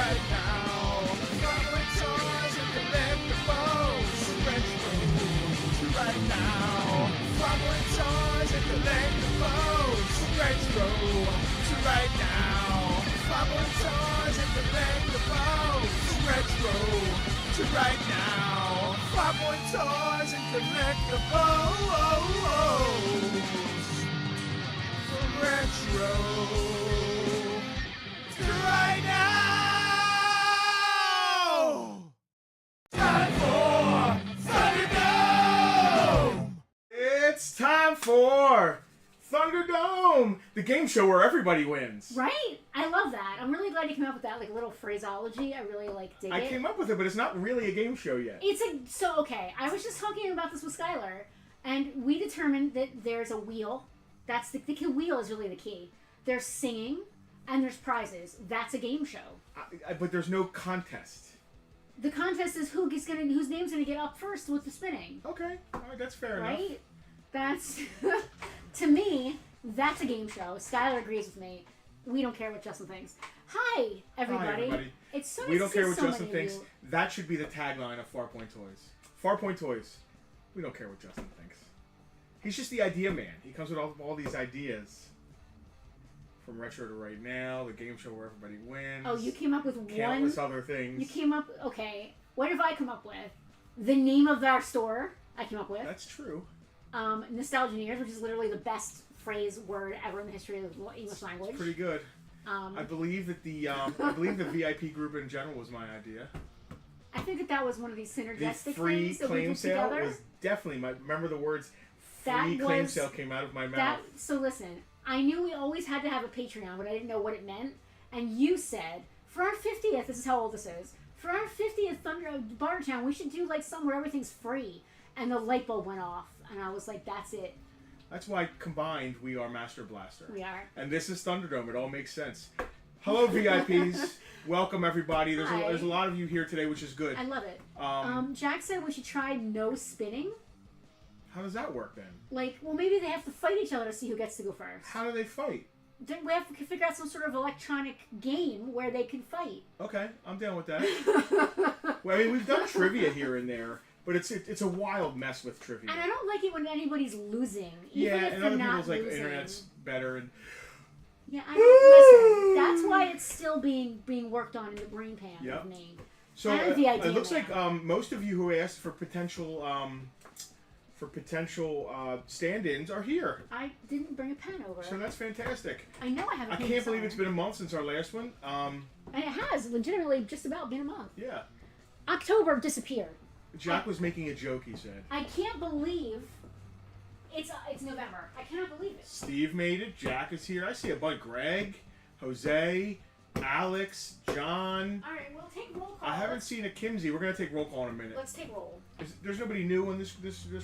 right now. Farpoint toys and collectibles. Retro to right now. Farpoint toys and collectibles. Retro to right now. Farpoint toys and collectibles. Retro to right now. Farpoint toys and collectibles. Retro to right now. Time for Thunderdome. It's time for Thunderdome, the game show where everybody wins. Right? I love that. I'm really glad you came up with that little phraseology. I really dig it. I came up with it, but it's not really a game show yet. Okay. I was just talking about this with Skylar, and we determined that there's a wheel. That's the wheel is really the key. There's singing, and there's prizes. That's a game show. But there's no contest. The contest is whose name's gonna get up first with the spinning. Okay, all right, that's fair enough. Right? That's to me. That's a game show. Skylar agrees with me. We don't care what Justin thinks. Hi, everybody. Hi, everybody. It's so We nice don't to care see what so Justin many of thinks. you. That should be the tagline of Farpoint Toys. Farpoint Toys. We don't care what Justin thinks. He's just the idea man. He comes with all these ideas. From retro to right now, the game show where everybody wins. Oh, you came up with countless other things. You came up. Okay, what have I come up with? The name of our store. I came up with. That's true. Nostalgineers, which is literally the best word ever in the history of the English language. It's pretty good. I believe that the VIP group in general was my idea. I think that was one of these synergistic The free things that claim we put sale together. was definitely my. Remember the words free claim sale came out of my mouth. So listen, I knew we always had to have a Patreon, but I didn't know what it meant. And you said, for our 50th, this is how old this is, for our 50th Bartertown, we should do somewhere everything's free. And the light bulb went off, and I was like, that's it. That's why combined we are Master Blaster. We are. And this is Thunderdome. It all makes sense. Hello, VIPs. Welcome, everybody. There's a lot of you here today, which is good. I love it. Jack said we should try no spinning. How does that work then? Well, maybe they have to fight each other to see who gets to go first. How do they fight? We have to figure out some sort of electronic game where they can fight. Okay, I'm down with that. Well, I mean, we've done trivia here and there, but it's a wild mess with trivia. And I don't like it when anybody's losing. Even if and they're other not people's losing. internet's better and. Yeah, I don't listen. That's why it's still being worked on in the brain pan of me. So and the idea it looks like most of you who asked for potential stand-ins are here. I didn't bring a pen over. So that's fantastic. I know I have a pen. I can't believe it's been a month since our last one. And it has legitimately just about been a month. Yeah. October disappeared. Jack was making a joke, he said. I can't believe it's November. I cannot believe it. Steve made it. Jack is here. I see a bunch. Greg, Jose, Alex, John. All right, we'll take roll call. I haven't seen a Kimsey. We're gonna take roll call in a minute. Let's take roll. There's nobody new in this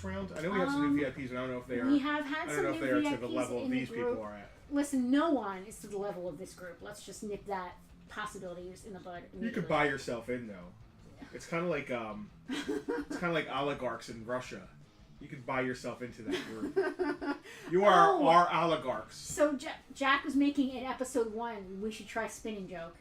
round. I know we have some new VIPs, and I don't know if they are. We have had some new VIPs. I don't know if they are to the level these people are at. Listen, no one is to the level of this group. Let's just nip that possibility in the bud. You could buy yourself in though. It's kind of like oligarchs in Russia. You could buy yourself into that group. You are our oligarchs. So Jack was making in episode 1, we should try spinning joke,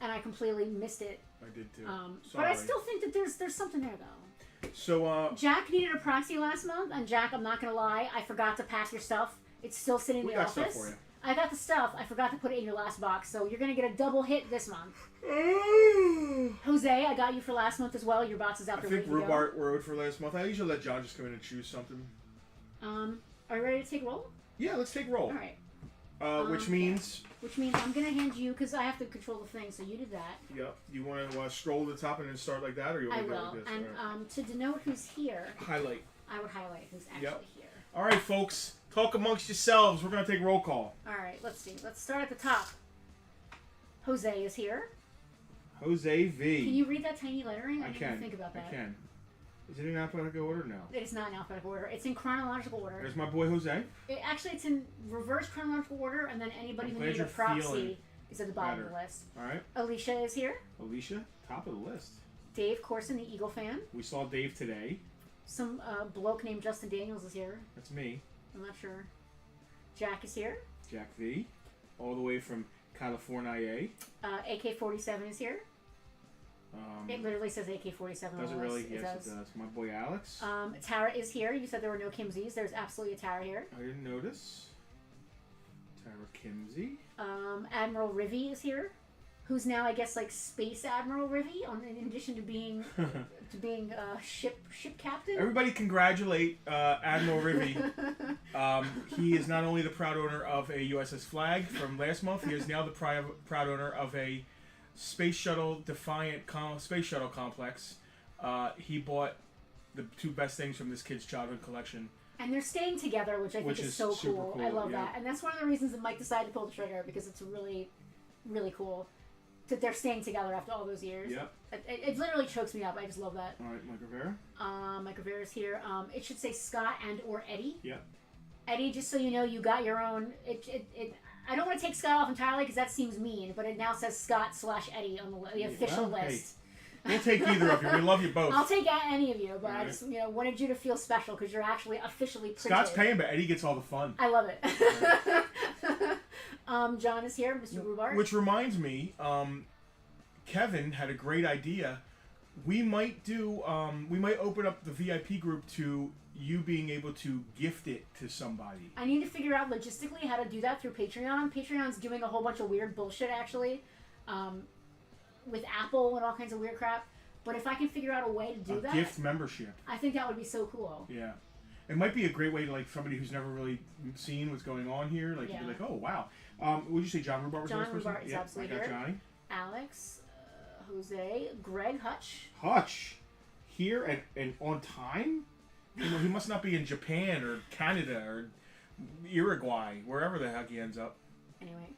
and I completely missed it. I did too. But I still think that there's something there though. So Jack needed a proxy last month, and Jack, I'm not gonna lie, I forgot to pass your stuff. It's still sitting in the office. Stuff for you. I got the stuff. I forgot to put it in your last box, so you're gonna get a double hit this month. Jose, I got you for last month as well. Your box is out there. I think Rhubarb Road for last month. I usually let John just come in and choose something. Are you ready to take roll? Yeah, let's take roll. All right. Which means I'm gonna hand you, because I have to control the thing. So you did that. Yep. You want to scroll to the top and then start like that, or you want to go like this? And to denote who's here, highlight. I would highlight who's actually here. All right, folks. Talk amongst yourselves. We're gonna take roll call. All right. Let's see. Let's start at the top. Jose is here. Jose V. Can you read that tiny lettering? I didn't can. even think about that. I can. Is it in alphabetical order? No. It is not in alphabetical order. It's in chronological order. There's my boy Jose. Actually, it's in reverse chronological order, and then anybody who needed a proxy is at the bottom of the list. All right. Alicia is here. Alicia, top of the list. Dave Corson, the Eagle fan. We saw Dave today. Some bloke named Justin Daniels is here. That's me. I'm not sure. Jack is here. Jack V. All the way from California. AK-47 is here. It literally says AK-47. Does it on the really? list. Yes, it does. My boy Alex. Tara is here. You said there were no Kimsies. There's absolutely a Tara here. I didn't notice. Tara Kimsey. Admiral Rivy is here, who's now, I guess, like Space Admiral Rivy, in addition to being ship captain. Everybody congratulate Admiral Rivy. He is not only the proud owner of a USS Flag from last month, he is now the proud owner of a Space Shuttle Defiant Space Shuttle complex. He bought the two best things from this kid's childhood collection. And they're staying together, which I think is so cool. I love that. And that's one of the reasons that Mike decided to pull the trigger, because it's really, really cool that they're staying together after all those years. Yep. It literally chokes me up. I just love that. All right, Mike Rivera. Mike Rivera's here. It should say Scott and or Eddie. Yep. Eddie, just so you know, you got your own. I don't want to take Scott off entirely because that seems mean, but it now says Scott/Eddie on the official list. Hey, we'll take either of you. We love you both. I'll take any of you, but I just wanted you to feel special because you're actually officially printed. Scott's paying, but Eddie gets all the fun. I love it. John is here, Mr. Rhubarb. Which reminds me, Kevin had a great idea. We might open up the VIP group to you being able to gift it to somebody. I need to figure out logistically how to do that through Patreon. Patreon's doing a whole bunch of weird bullshit, actually, with Apple and all kinds of weird crap. But if I can figure out a way to do that... gift membership. I think that would be so cool. Yeah. It might be a great way to, like, somebody who's never really seen what's going on here, like, be like, oh, wow. Would you say John Rhubarb was the first person? John Rhubarb is absolutely here. Johnny. Alex, Jose, Greg Hutch. Hutch. Here and on time? He must not be in Japan or Canada or Uruguay, wherever the heck he ends up. Anyway,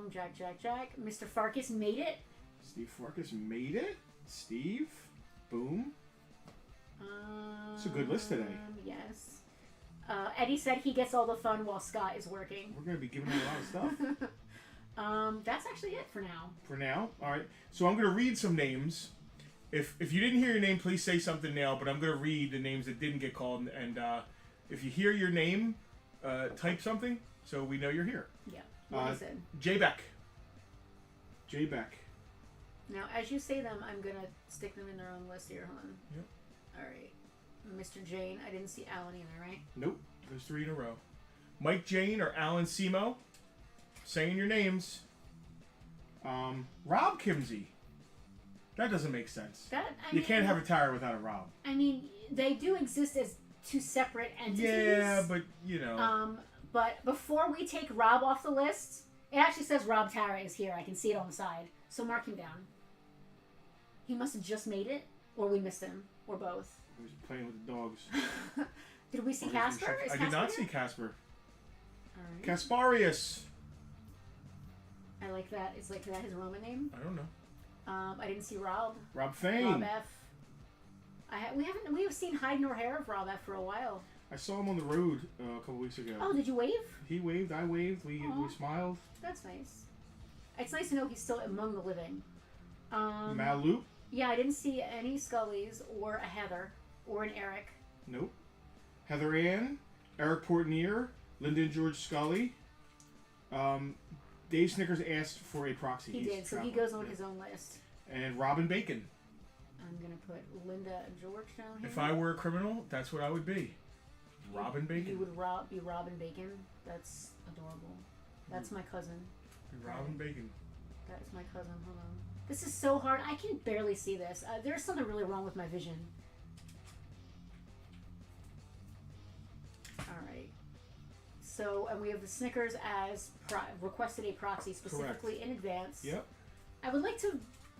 Jack. Mr. Farkas made it. Steve Farkas made it? Steve? Boom. It's a good list today. Yes. Eddie said he gets all the fun while Scott is working. We're going to be giving him a lot of stuff. That's actually it for now. For now? Alright. So I'm going to read some names. If you didn't hear your name, please say something now, but I'm going to read the names that didn't get called. And if you hear your name, type something so we know you're here. Yeah. What is it? J. Beck. J. Beck. Now, as you say them, I'm going to stick them in their own list here. Hold on. Yep. All right. Mr. Jane. I didn't see Alan either, right? Nope. There's 3 in a row. Mike Jane or Alan Simo. Saying your names. Rob Kimsey. That doesn't make sense. You can't have a Tara without a Rob. I mean, they do exist as 2 separate entities. Yeah, but, But before we take Rob off the list, it actually says Rob Tara is here. I can see it on the side. So mark him down. He must have just made it, or we missed him, or both. He was playing with the dogs. Did we see Casper? I did not see Casper. All right. Casparius. I like that. Is that his Roman name? I don't know. I didn't see Rob. Rob Fane. Rob F. We have seen hide nor hair of Rob F for a while. I saw him on the road a couple weeks ago. Oh, did you wave? He waved. I waved. We smiled. That's nice. It's nice to know he's still among the living. Maloup. Yeah, I didn't see any Scullys or a Heather or an Eric. Nope. Heather Ann, Eric Portnier, Lyndon George Scully. Dave Snickers asked for a proxy. He did, so he goes on his own list. And Robin Bacon. I'm going to put Linda and George down here. If I were a criminal, that's what I would be. Robin Bacon. You would be Robin Bacon? That's adorable. That's my cousin. Robin Bacon. That is my cousin. Hold on. This is so hard. I can barely see this. There's something really wrong with my vision. Alright. So, and we have the Snickers as requested a proxy specifically in advance. Yep. I would like to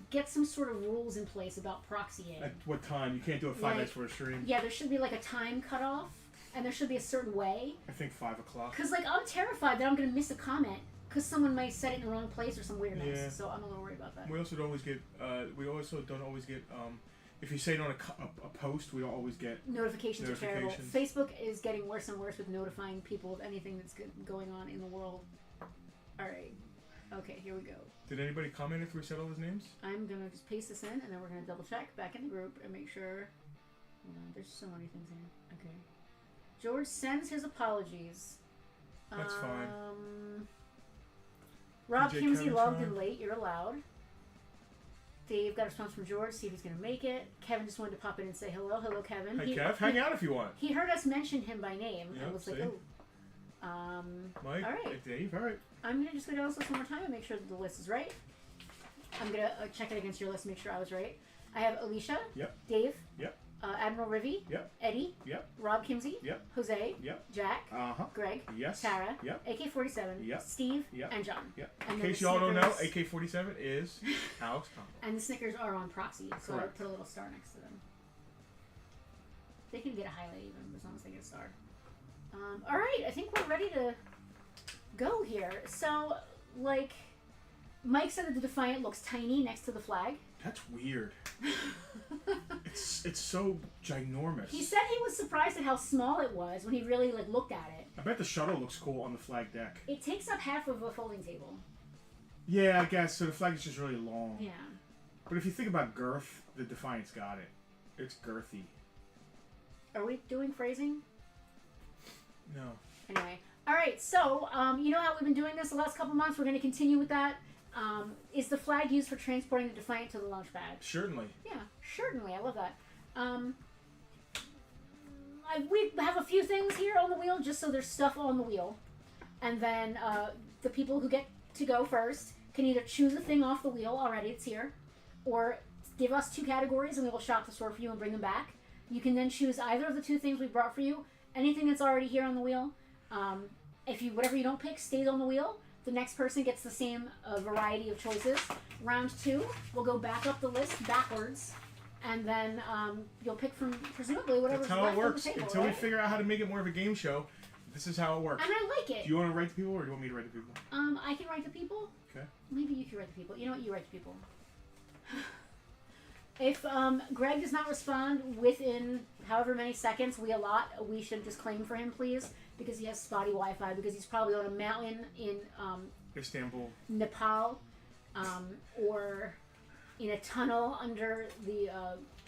get some sort of rules in place about proxying. At what time? You can't do it 5 minutes for a stream. Yeah, there should be like a time cutoff, and there should be a certain way. I think 5 o'clock. Because, like, I'm terrified that I'm going to miss a comment because someone might set it in the wrong place or some weirdness. Yeah. So I'm a little worried about that. We also don't always get. If you say it on a post, we don't always get notifications. Are terrible. Facebook is getting worse and worse with notifying people of anything that's going on in the world. All right. Okay, here we go. Did anybody comment after we said all those names? I'm gonna just paste this in, and then we're gonna double check back in the group and make sure. Hold on, there's so many things here. Okay. George sends his apologies. That's fine. Rob DJ Kimsey logged Kevin in late. You're allowed. Dave got a response from George, see if he's going to make it. Kevin just wanted to pop in and say hello. Hello, Kevin. Hey, Kev, hang out if you want. He heard us mention him by name and was like, oh. Mike, all right. Dave, all right. I'm going to just go down this list one more time and make sure that the list is right. I'm going to check it against your list and make sure I was right. I have Alicia. Yep. Dave. Yep. Admiral Rivy. Yep. Eddie. Yep. Rob Kimsey. Yep. Jose. Yep. Jack. Greg. Yes. Tara. Yep. AK-47. Yep. Steve. Yep. And John. Yep. And In case the y'all don't know, Snickers- AK-47 is Alex Combo. And the Snickers are on proxy, so I Correct. put a little star next to them. They can get a highlight even, as long as they get a star. All right, I think we're ready to go here. So, like, Mike said that the Defiant looks tiny next to the flag. That's weird. It's so ginormous. He said he was surprised at how small it was when he really like looked at it. I bet the shuttle looks cool on the flag deck. It takes up half of a folding table. Yeah, I guess. So the flag is just really long. Yeah. But if you think about girth, the Defiant's got it. It's girthy. Are we doing phrasing? No. Anyway. All right, so you know how we've been doing this the last couple months? We're going to continue with that. Is the flag used for transporting the Defiant to the launch pad? Certainly. Yeah, certainly. I love that. We have a few things here on the wheel, just so there's stuff on the wheel. And then the people who get to go first can either choose a thing off the wheel already, it's here, or give us 2 categories and we will shop the store for you and bring them back. You can then choose either of the 2 things we brought for you, anything that's already here on the wheel. Whatever you don't pick stays on the wheel. The next person gets the same variety of choices. Round 2, we'll go back up the list backwards, and then you'll pick from presumably whatever's That's how left it works. on the table, Until right? we figure out how to make it more of a game show, this is how it works. And I like it. Do you want to write the people, or do you want me to write the people? I can write the people. Okay. Maybe you can write the people. You know what? You write the people. If Greg does not respond within however many seconds we allot, we should just claim for him, please, because he has spotty Wi-Fi, because he's probably on a mountain in Istanbul, Nepal, or in a tunnel under the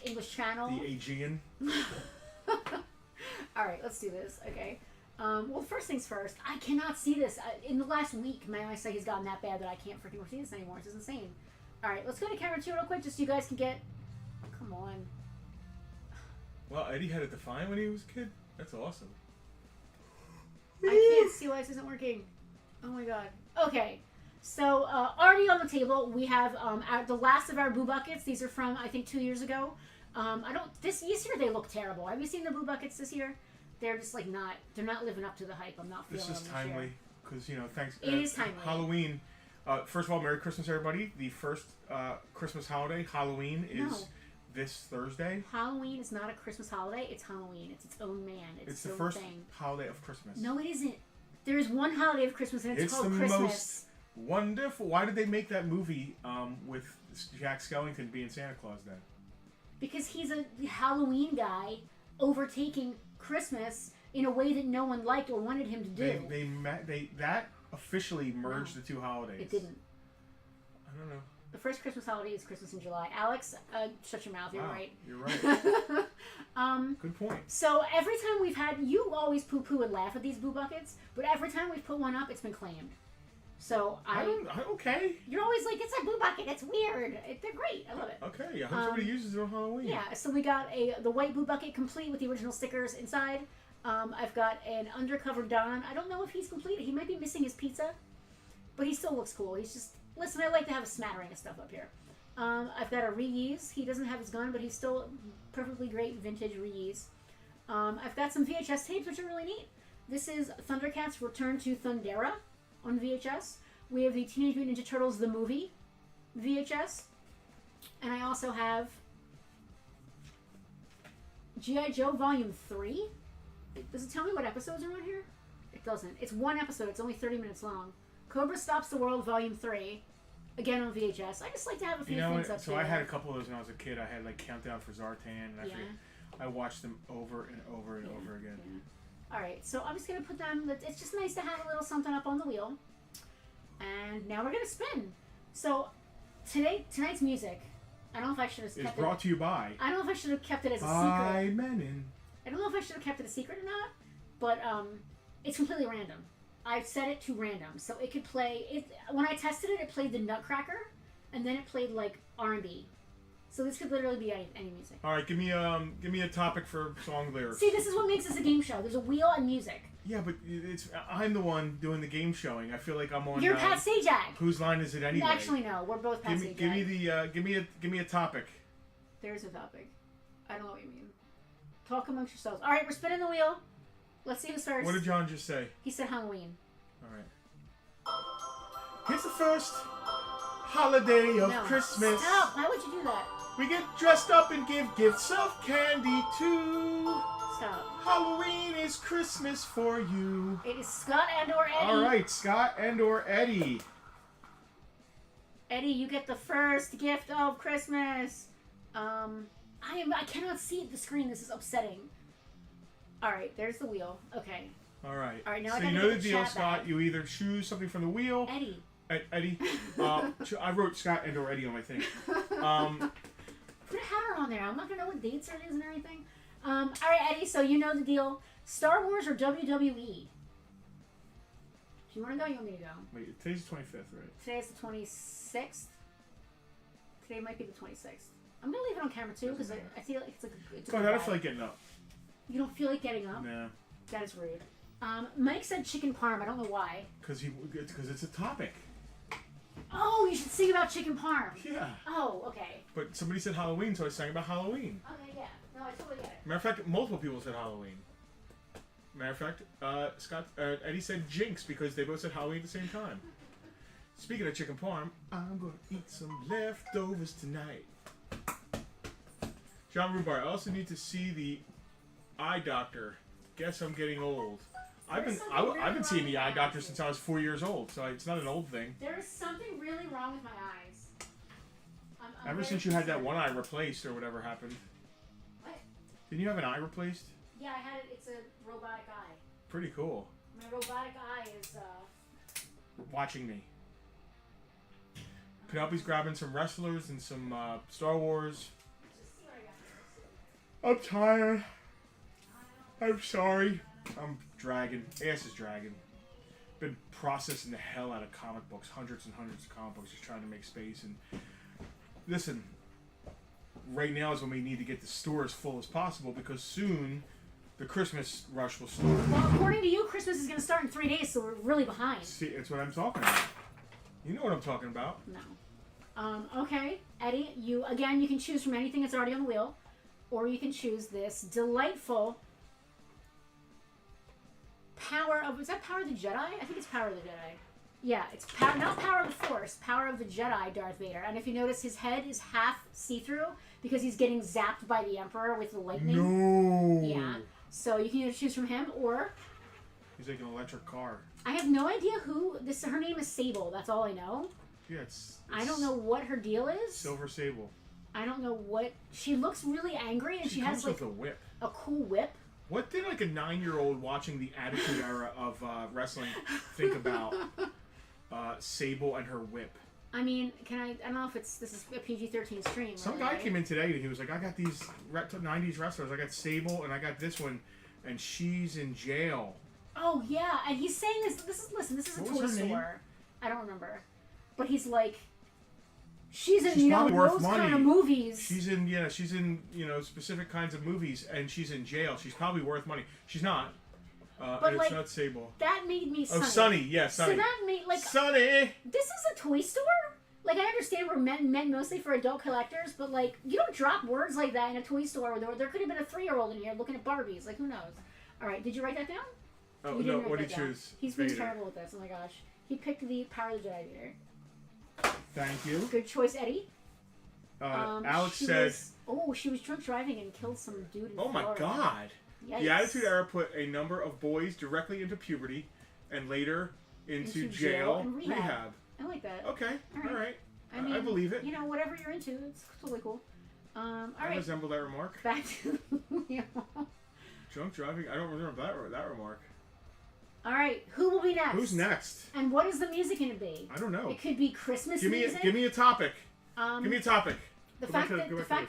English Channel. the Aegean. All right, let's do this. Okay. Well, first things first. I cannot see this. In the last week, my eyesight has gotten that bad that I can't freaking see this anymore. This is insane. All right, let's go to camera 2 real quick, just so you guys can get. Come on. Well, Eddie had a Defiant when he was a kid. That's awesome. I can't see why this isn't working. Oh my god. Okay. So, already on the table, we have the last of our Boo Buckets. These are from, I think, 2 years ago. This year they look terrible. Have you seen the Boo Buckets this year? They're just like they're not living up to the hype. I'm not feeling This is them timely, because, thanks. It is timely. Halloween. First of all, Merry Christmas, everybody. The first Christmas holiday, Halloween, is this Thursday. Halloween is not a Christmas holiday. It's Halloween. It's its own man. It's the its own first thing. holiday of Christmas. No, it isn't. There is one holiday of Christmas, and it's called the Christmas. most wonderful. Why did they make that movie with Jack Skellington being Santa Claus then? Because he's a Halloween guy overtaking Christmas in a way that no one liked or wanted him to do. That officially merged the 2 holidays. It didn't. I don't know. The first Christmas holiday is Christmas in July. Alex, shut your mouth. You're Wow, right. You're right. Good point. So every time we've had, you always poo-poo and laugh at these Boo Buckets, but every time we've put one up, it's been claimed. So okay. You're always like, it's a Boo Bucket. It's weird. They're great. I love it. Okay, I hope somebody uses it on Halloween. Yeah. So we got the white Boo Bucket complete with the original stickers inside. I've got an undercover Don. I don't know if he's complete. He might be missing his pizza, but he still looks cool. He's just, listen, I like to have a smattering of stuff up here. I've got a Reuse. He doesn't have his gun, but he's still perfectly great vintage Reuse. I've got some VHS tapes, which are really neat. This is Thundercats Return to Thundera on VHS. We have the Teenage Mutant Ninja Turtles the movie VHS. And I also have G.I. Joe Volume 3. Does it tell me what episodes are on here? It doesn't. It's one episode. It's only 30 minutes long. Cobra Stops the World Volume 3. Again on VHS. I just like to have a few things up so here. I had a couple of those when I was a kid. I had like Countdown for Zartan, and I watched them over and over and over again. Yeah. All right, so I'm just gonna put them. It's just nice to have a little something up on the wheel. And now we're gonna spin. So tonight's music. I don't know if I should have kept it. It's brought to you by. I don't know if I should have kept it as a by secret. Menon. I don't know if I should have kept it a secret or not, but it's completely random. I've set it to random, so it could play. When I tested it, it played the Nutcracker, and then it played like R&B. So this could literally be any music. All right, give me a topic for song lyrics. See, this is what makes this a game show. There's a wheel and music. Yeah, but I'm the one doing the game showing. I feel like I'm on. You're Pat Sajak. Whose line is it anyway? Actually, no. We're both Pat Sajak. Give me a topic. There's a topic. I don't know what you mean. Talk amongst yourselves. All right, we're spinning the wheel. Let's see who starts. What did John just say? He said Halloween. All right. Here's the first holiday of Christmas. Stop! Why would you do that? We get dressed up and give gifts of candy too. Stop. Halloween is Christmas for you. It is Scott and/or Eddie. All right, Scott and/or Eddie. Eddie, you get the first gift of Christmas. I cannot see the screen. This is upsetting. All right, there's the wheel. Okay. All right. All right, now so I gotta you know get the the deal, chat Scott. back. You either choose something from the wheel. Eddie. Eddie. I wrote Scott and/or Eddie on my thing. Put a header on there. I'm not gonna know what dates it is and everything. All right, Eddie. So you know the deal. Star Wars or WWE? Do you want to go? You want me to go? Wait, today's the 25th, right? Today's the 26th. Today might be the 26th. I'm gonna leave it on camera too because I feel like it's a good. I don't feel like getting up. You don't feel like getting up? Nah. That is rude. Mike said chicken parm. I don't know why. Because it's a topic. Oh, you should sing about chicken parm. Yeah. Oh, okay. But somebody said Halloween, so I sang about Halloween. Okay, yeah. No, I totally get it. Matter of fact, multiple people said Halloween. Matter of fact, Eddie said Jinx because they both said Halloween at the same time. Speaking of chicken parm, I'm gonna eat some leftovers tonight. John Rhubarb, I also need to see the eye doctor. Guess I'm getting old. I've been seeing the eye doctor since I was 4 years old, so it's not an old thing. There is something really wrong with my eyes. I'm Ever since you had that one eye replaced or whatever happened. What? Didn't you have an eye replaced? Yeah, I had it. It's a robotic eye. Pretty cool. My robotic eye is Watching me. Penelope's grabbing some wrestlers and some Star Wars. Just see what I got. I'm tired. I'm sorry. I'm dragging. Ass is dragging. Been processing the hell out of comic books. Hundreds and hundreds of comic books. Just trying to make space. And listen, right now is when we need to get the store as full as possible because soon the Christmas rush will start. Well, according to you, Christmas is going to start in 3 days, so we're really behind. See, that's what I'm talking about. You know what I'm talking about. No. Okay, Eddie, you can choose from anything that's already on the wheel, or you can choose this delightful is that Power of the Jedi? I think it's Power of the Jedi. Yeah, it's not Power of the Force, Power of the Jedi Darth Vader. And if you notice, his head is half see-through because he's getting zapped by the Emperor with the lightning. No. Yeah. So you can either choose from him or... He's like an electric car. I have no idea who... Her name is Sable, that's all I know. Yeah, it's I don't know what her deal is. Silver Sable. I don't know what... She looks really angry and she has like with a whip. A cool whip. What did like a 9-year-old watching the Attitude Era of wrestling think about Sable and her whip? I mean, I don't know if this is a PG-13 stream. Some guy came in today and he was like, I got these 90s wrestlers. I got Sable and I got this one and she's in jail. Oh, yeah. And he's saying this is a toy store. I don't remember. But he's like, she's in, those kind of movies. She's in, specific kinds of movies, and she's in jail. She's probably worth money. She's not. But it's not Sable. That made me Sunny. Oh, Sunny. Yeah, Sunny. So that made, Sunny! This is a toy store? Like, I understand we're meant mostly for adult collectors, but, you don't drop words like that in a toy store. There could have been a 3-year-old in here looking at Barbies. Like, who knows? All right, did you write that down? Oh, no, what did you choose? He's been terrible with this. Oh, my gosh. He picked the Power of the Jedi Vader. Thank you. Good choice, Eddie. Alex said... she was drunk driving and killed some dude in Florida. My God. Yikes. The Attitude Era put a number of boys directly into puberty and later into jail and rehab. I like that. Okay. All right. I mean, I believe it. Whatever you're into, it's totally cool. All right. I resemble that remark. Back to drunk driving? I don't remember that remark. All right, who will be next? Who's next? And what is the music going to be? I don't know. It could be Christmas music. Give me a topic. Give me a topic. The fact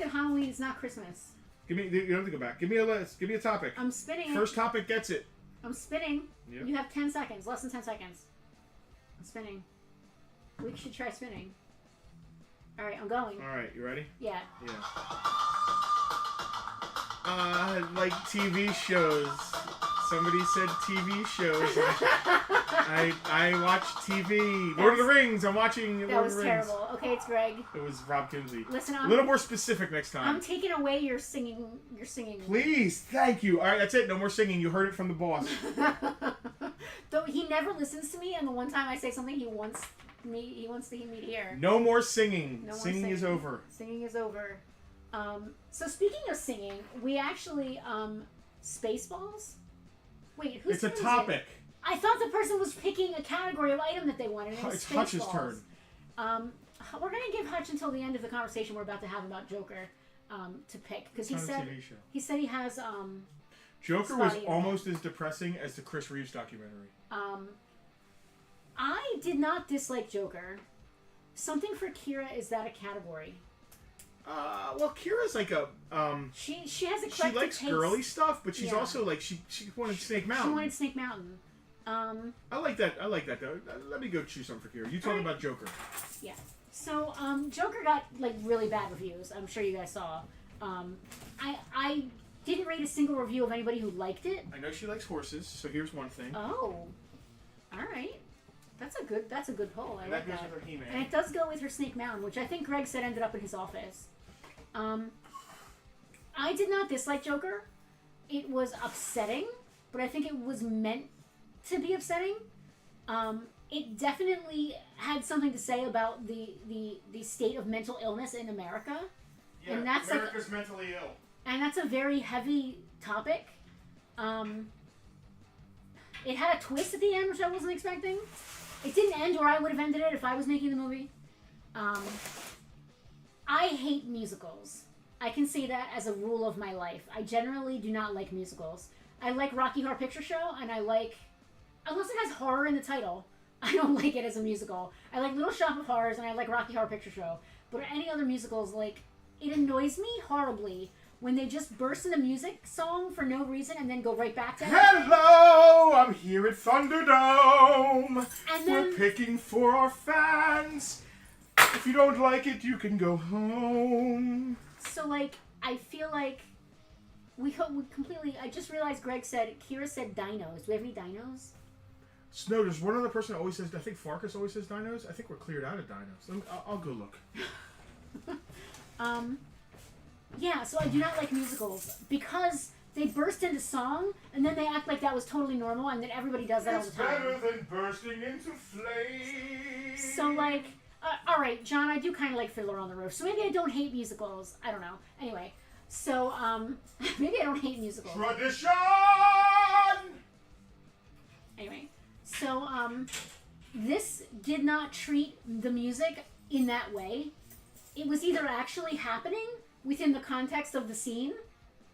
that Halloween is not Christmas. You don't have to go back. Give me a list. Give me a topic. I'm spinning. First topic gets it. I'm spinning. Yep. You have 10 seconds. Less than 10 seconds. I'm spinning. We should try spinning. All right, I'm going. All right, you ready? Yeah. Yeah. Like TV shows. Somebody said TV shows. I watch TV. Lord of the Rings. I'm watching Lord of the Rings. That was terrible. Okay, it's Greg. It was Rob Kimsey. Listen, a little more specific next time. I'm taking away your singing. Your singing. Please, thank you. All right, that's it. No more singing. You heard it from the boss. Though he never listens to me, and the one time I say something, he wants me to hear. No more singing. No more singing is over. Singing is over. So speaking of singing, we actually Spaceballs. Wait, who's? It's a topic. I thought the person was picking a category of item that they wanted. And It's Hutch's turn. We're gonna give Hutch until the end of the conversation we're about to have about Joker to pick because he said he has Joker was almost as depressing as the Chris Reeves documentary. I did not dislike Joker. Something for Kira, is that a category? Well, Kira's like a she has eclectic she likes taste. Girly stuff, but she's also like she wanted Snake Mountain. She wanted Snake Mountain. I like that though. Let me go choose something for Kira. You talk about Joker. Yeah. So Joker got like really bad reviews. I'm sure you guys saw. I didn't rate a single review of anybody who liked it. I know she likes horses, so here's one thing. Oh, all right. That's a good poll. I like goes that. with her He-Man. And it does go with her Snake Mountain, which I think Greg said ended up in his office. I did not dislike Joker. It was upsetting, but I think it was meant to be upsetting. It definitely had something to say about the state of mental illness in America. Yeah, and that's America's mentally ill. And that's a very heavy topic. It had a twist at the end, which I wasn't expecting. It didn't end where I would have ended it if I was making the movie. I hate musicals. I can say that as a rule of my life. I generally do not like musicals. I like Rocky Horror Picture Show, and I like... Unless it has horror in the title, I don't like it as a musical. I like Little Shop of Horrors, and I like Rocky Horror Picture Show. But any other musicals, like, it annoys me horribly when they just burst into music song for no reason and then go right back to it. Hello, I'm here at Thunderdome. And then, we're picking for our fans. If you don't like it, you can go home. So, like, I feel like we completely... I just realized Kira said dinos. Do we have any dinos? No, there's one other person that always says... I think Farkas always says dinos. I think we're cleared out of dinos. I'll go look. Yeah, so I do not like musicals because they burst into song and then they act like that was totally normal and that everybody does that all the time. It's better than bursting into flames. So, like... all right, John, I do kind of like Fiddler on the Roof, so maybe I don't hate musicals. I don't know. Anyway, so, maybe I don't hate musicals. Tradition! Anyway, so, this did not treat the music in that way. It was either actually happening within the context of the scene,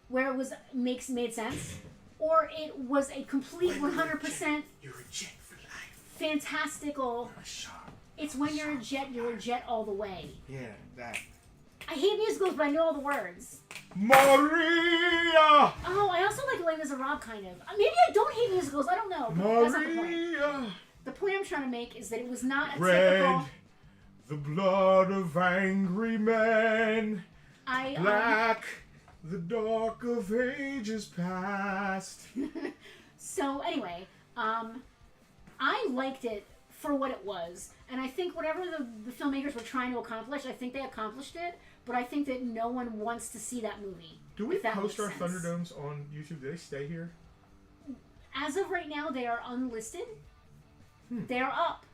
where it was made sense, or it was a complete 100% you're a jet for life. Fantastical. You're a shark. It's when you're a jet all the way. Yeah, that. I hate musicals, but I know all the words. Maria! Oh, I also like Les Miserables, kind of. Maybe I don't hate musicals. I don't know. That's not the point. Maria! The point I'm trying to make is that it was not a Red, typical... the blood of angry men. Black, the dark of ages past. So, anyway, I liked it for what it was. And I think whatever the filmmakers were trying to accomplish, I think they accomplished it. But I think that no one wants to see that movie. Do we post our Thunderdomes on YouTube? Do they stay here? As of right now, they are unlisted. They are up.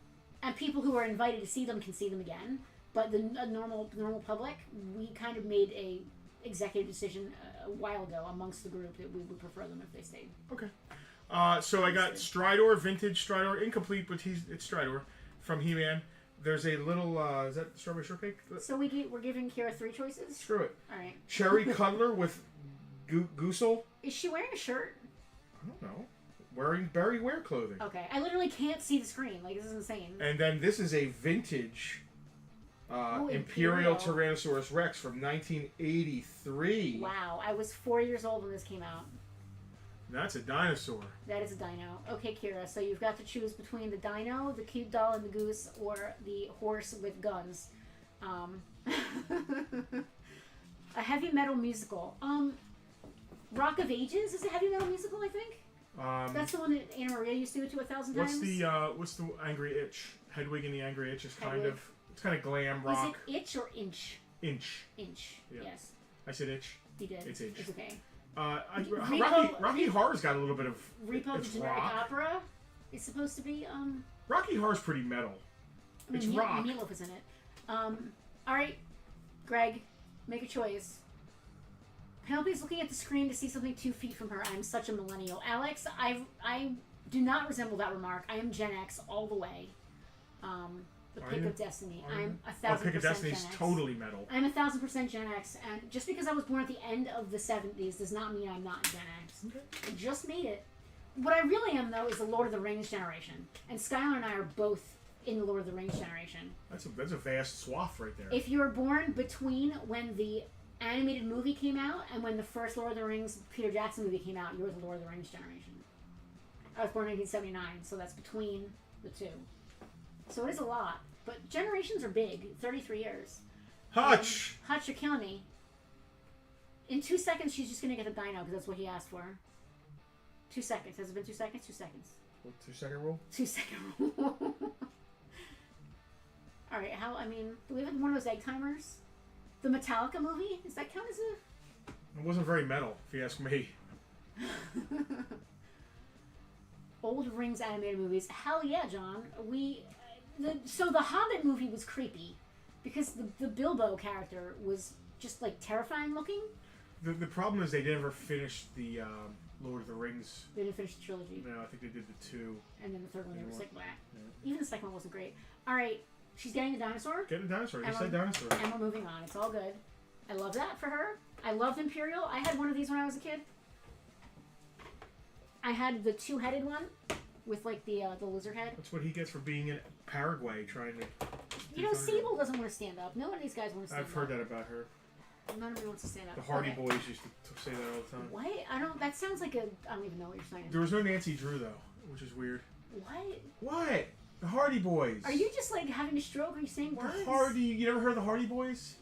And people who are invited to see them can see them again. But the normal public, we kind of made a executive decision a while ago amongst the group that we would prefer them if they stayed. Okay. So I got Stridor, vintage Stridor, incomplete, but it's Stridor from He-Man. There's a little, is that Strawberry Shortcake? So we're giving Kira 3 choices? Screw it. All right. Cherry Cuddler with Goosel. Is she wearing a shirt? I don't know. Wearing Barry Wear clothing. Okay. I literally can't see the screen. Like, this is insane. And then this is a vintage Imperial Tyrannosaurus Rex from 1983. Wow. I was 4 years old when this came out. That's a dinosaur. That is a dino. Okay, Kira. So you've got to choose between the dino, the cute doll, and the goose, or the horse with guns. A heavy metal musical. Rock of Ages is a heavy metal musical, I think. That's the one that Anna Maria used to do it to 1,000 times. What's the Angry Itch? Hedwig and the Angry Itch is Hedwig. it's kind of glam rock. Is it Itch or Inch? Inch. Inch. Yeah. Yes. I said Itch. You did. It's Inch. It's okay. Rocky Horror's got a little bit of Repo it's the Generic rock. Opera is supposed to be Rocky Horror's pretty metal. I mean, It's rock. Meatloaf is in it. All right, Greg, make a choice. Penelope's looking at the screen to see something 2 feet from her. I'm such a millennial. Alex, I do not resemble that remark. I am Gen X all the way. The pick of destiny. I'm 1,000% Pick of Gen Destiny's X. totally metal. I'm 1,000% Gen X, and just because I was born at the end of the 70s does not mean I'm not Gen X. Okay. I just made it. What I really am, though, is the Lord of the Rings generation. And Skylar and I are both in the Lord of the Rings generation. That's a vast swath right there. If you were born between when the animated movie came out and when the first Lord of the Rings Peter Jackson movie came out, you were the Lord of the Rings generation. I was born in 1979, so that's between the two. So it is a lot. But generations are big. 33 years. Hutch! Hutch, you're killing me. In 2 seconds, she's just going to get the dino because that's what he asked for. 2 seconds. Has it been 2 seconds? 2 seconds. What, 2-second rule? 2 second rule. Alright, do we have one of those egg timers? The Metallica movie? Does that count as a... It wasn't very metal, if you ask me. Old Rings animated movies. Hell yeah, John. So the Hobbit movie was creepy because the Bilbo character was just like terrifying looking. The problem is they never finished the Lord of the Rings. They didn't finish the trilogy. No, I think they did the 2. And then the third one they were like, blah. Yeah. Even the second one wasn't great. Alright, she's getting the dinosaur. Get a dinosaur. You And said dinosaur. And we're moving on. It's all good. I love that for her. I loved Imperial. I had one of these when I was a kid. I had the 2-headed one with like the lizard head. That's what he gets for being in Paraguay trying to... You know, Sable doesn't want to stand up. None of these guys want to stand up. I've heard that about her. None of them wants to stand up. The Hardy Okay. Boys used to say that all the time. What? That sounds like I don't even know what you're saying. There was no Nancy Drew, though, which is weird. What? What? The Hardy Boys. Are you just like having a stroke? Are you saying words? The Hardy... You never heard of the Hardy Boys?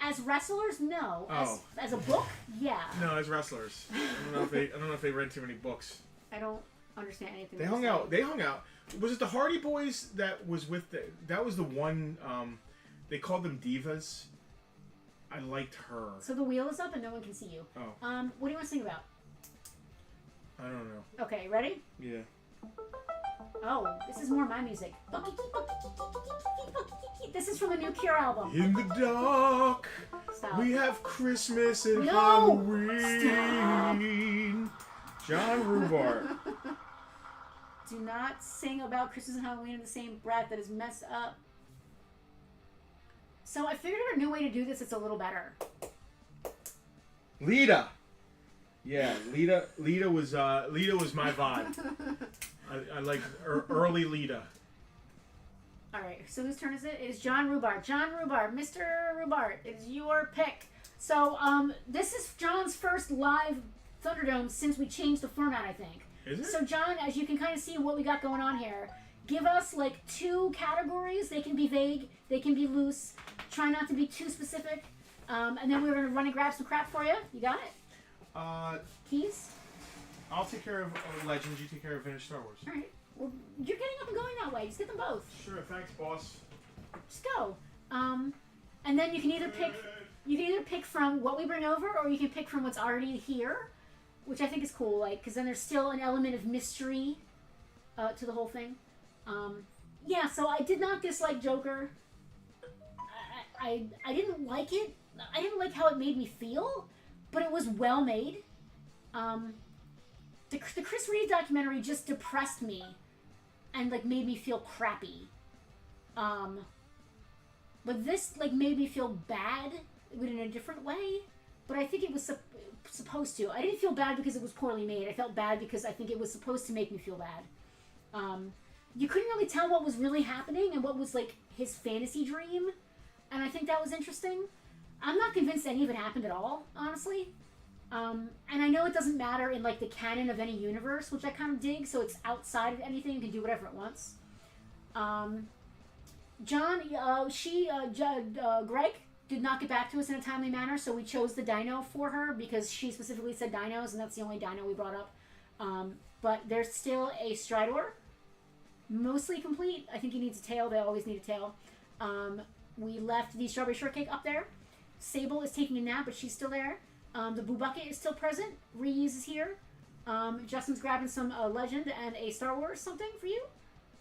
As wrestlers, no. Oh. As a book, yeah. No, as wrestlers. I don't know if they read too many books. I don't understand anything. They hung out. They hung out. Was it the Hardy Boys that was with the... That was the one... they called them divas. I liked her. So the wheel is up and no one can see you. Oh. What do you want to sing about? I don't know. Okay, ready? Yeah. Oh, this is more my music. This is from the new Cure album. In the dark, Stop. we have Christmas and No! Halloween. John Rhubarb. Do not sing about Christmas and Halloween in the same breath. That is messed up. So I figured out a new way to do this. It's a little better. Lita. Yeah, Lita was my vibe. I like early Lita. All right, so whose turn is it? It is John Rhubarb. John Rhubarb, Mr. Rhubarb, it's your pick. So this is John's first live Thunderdome since we changed the format, I think. Is it? So John, as you can kind of see what we got going on here, give us like 2 categories. They can be vague, they can be loose. Try not to be too specific. And then we're going to run and grab some crap for you. You got it? Keys? I'll take care of Legends. You take care of Vintage Star Wars. All right. Well, you're getting up and going that way. Just get them both. Sure. Thanks, boss. Just go. And then you can either pick from what we bring over, or you can pick from what's already here, which I think is cool. Like, because then there's still an element of mystery to the whole thing. Yeah. So I did not dislike Joker. I didn't like it. I didn't like how it made me feel, but it was well made. The Chris Reeve documentary just depressed me and like made me feel crappy. But this like made me feel bad, but in a different way. But I think it was supposed to. I didn't feel bad because it was poorly made. I felt bad because I think it was supposed to make me feel bad. You couldn't really tell what was really happening and what was like his fantasy dream, and I think that was interesting. I'm not convinced any of it happened at all, honestly. And I know it doesn't matter in like the canon of any universe, which I kind of dig, so it's outside of anything, it can do whatever it wants. John, Greg, did not get back to us in a timely manner, so we chose the dino for her because she specifically said dinos, and that's the only dino we brought up. But there's still a Stridor, mostly complete. I think he needs a tail. They always need a tail. We left the Strawberry Shortcake up there. Sable is taking a nap, but she's still there. The Boo Bucket is still present. Reuse is here. Justin's grabbing some Legend and a Star Wars something for you.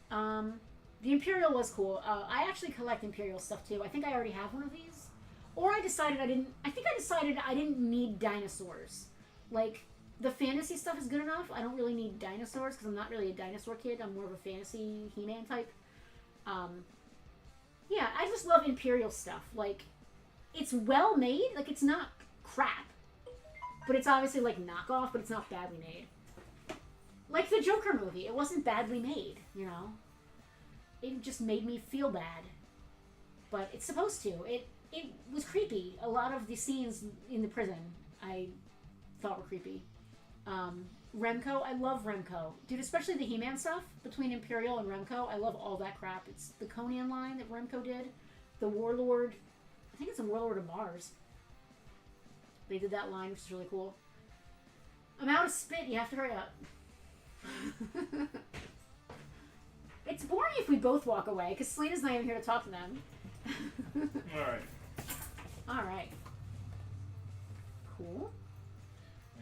The Imperial was cool. I actually collect Imperial stuff too. I think I already have one of these. Or I decided I didn't. I think I decided I didn't need dinosaurs. Like, the fantasy stuff is good enough. I don't really need dinosaurs because I'm not really a dinosaur kid. I'm more of a fantasy He-Man type. Yeah, I just love Imperial stuff. Like, it's well made. Like, it's not crap. But it's obviously, like, knockoff, but it's not badly made. Like the Joker movie. It wasn't badly made, you know? It just made me feel bad. But it's supposed to. It was creepy. A lot of the scenes in the prison I thought were creepy. Remco, I love Remco. Dude, especially the He-Man stuff between Imperial and Remco. I love all that crap. It's the Conan line that Remco did. The Warlord. I think it's a Warlord of Mars. They did that line, which is really cool. I'm out of spit. You have to hurry up. It's boring if we both walk away, because Selena's not even here to talk to them. Alright. Alright. Cool.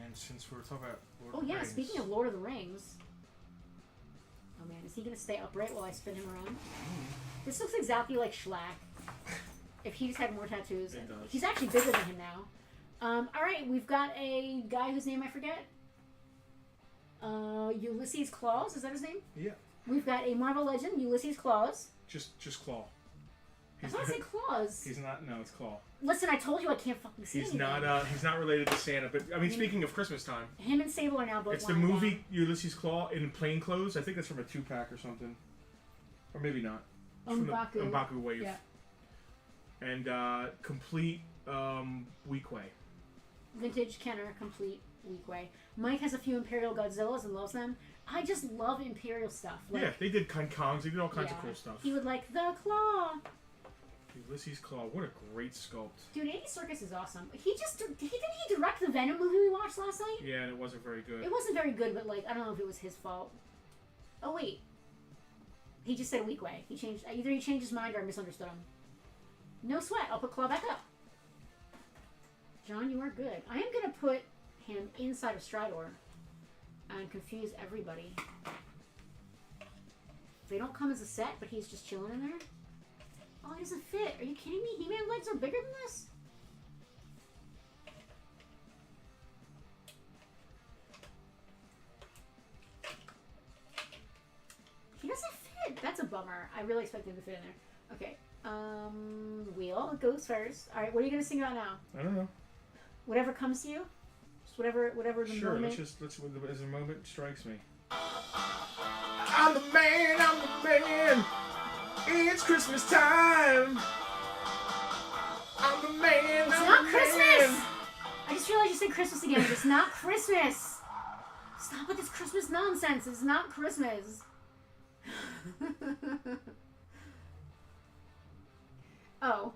And since we're talking about Lord Oh of the yeah, Rings, speaking of Lord of the Rings. Oh man, is he going to stay upright while I spin him around? This looks exactly like Schlack. If he just had more tattoos. It does. He's actually bigger than him now. Alright, we've got a guy whose name I forget. Ulysses Claus, is that his name? Yeah. We've got a Marvel legend, Ulysses Claus. Just Claw. I thought I said Claus. He's not. No, it's Claw. Listen, I told you I can't fucking see He's anything. not. He's not related to Santa. But I mean, speaking of Christmas time, Him and Sable are now both. it's the lying movie down. Ulysses Claw in plain clothes. I think that's from a 2-pack or something, or maybe not. It's from the M'Baku. M'Baku wave. Yeah. And complete Weequay. Vintage Kenner, complete Weequay. Mike has a few Imperial Godzillas and loves them. I just love Imperial stuff. Like, Yeah, they did Kongs. They did all kinds of yeah. cool stuff. He would like the claw. Ulysses Claw. What a great sculpt. Dude, Andy Serkis is awesome. He direct the Venom movie we watched last night? Yeah, and it wasn't very good. It wasn't very good, but like I don't know if it was his fault. Oh wait, he just said Weequay. He changed. Either he changed his mind or I misunderstood him. No sweat. I'll put Claw back up. John, you are good. I am gonna put him inside of Stridor and confuse everybody. They don't come as a set, but he's just chilling in there. Oh, he doesn't fit. Are you kidding me? He-Man legs are bigger than this? He doesn't fit. That's a bummer. I really expected him to fit in there. Okay. Wheel goes first. All right, what are you going to sing about now? I don't know. Whatever comes to you? Just whatever the Sure, moment. let's as the moment strikes me. I'm the man. It's Christmas time. I'm the man. It's not Christmas! I just realized you said Christmas again. It's not Christmas. Stop with this Christmas nonsense. It's not Christmas. Oh,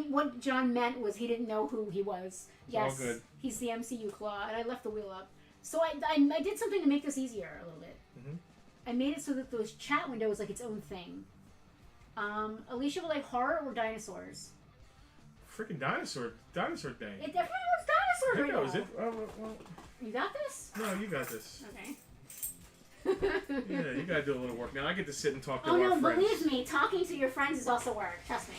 what John meant was he didn't know who he was. Yes, all good. He's the MCU Claw, and I left the wheel up. So I did something to make this easier a little bit. Mm-hmm. I made it so that the chat window was like its own thing. Alicia will like horror or dinosaurs. Freaking dinosaur day. Everyone wants dinosaurs Who right knows now. it? Well, You got this? no, you got this. Okay. Yeah, you gotta do a little work. Now I get to sit and talk to Oh our no, friends. believe me, talking to your friends is also work. Trust me.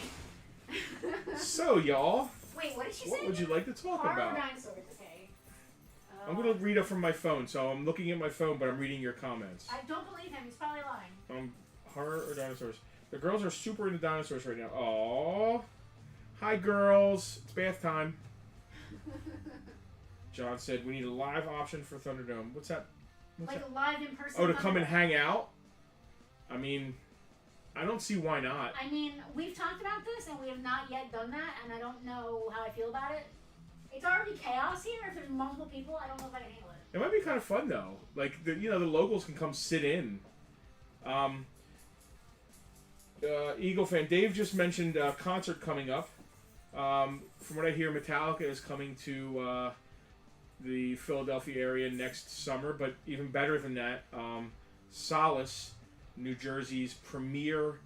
So, y'all, Wait, what did she say? what would you like to talk Horror about? or dinosaurs? Okay. I'm gonna read it from my phone, so I'm looking at my phone, but I'm reading your comments. I don't believe him. He's probably lying. Horror or dinosaurs? The girls are super into dinosaurs right now. Aww. Hi, girls. It's bath time. John said we need a live option for Thunderdome. What's that? What's Like that? a live in person. Oh, to come and hang out? I mean, I don't see why not. I mean, we've talked about this and we have not yet done that, and I don't know how I feel about it. It's already chaos here. If there's multiple people, I don't know if I can handle it. It might be kind of fun though. Like the locals can come sit in. Eagle fan Dave just mentioned concert coming up. From what I hear, Metallica is coming to the Philadelphia area next summer, but even better than that, Solace, New Jersey's premier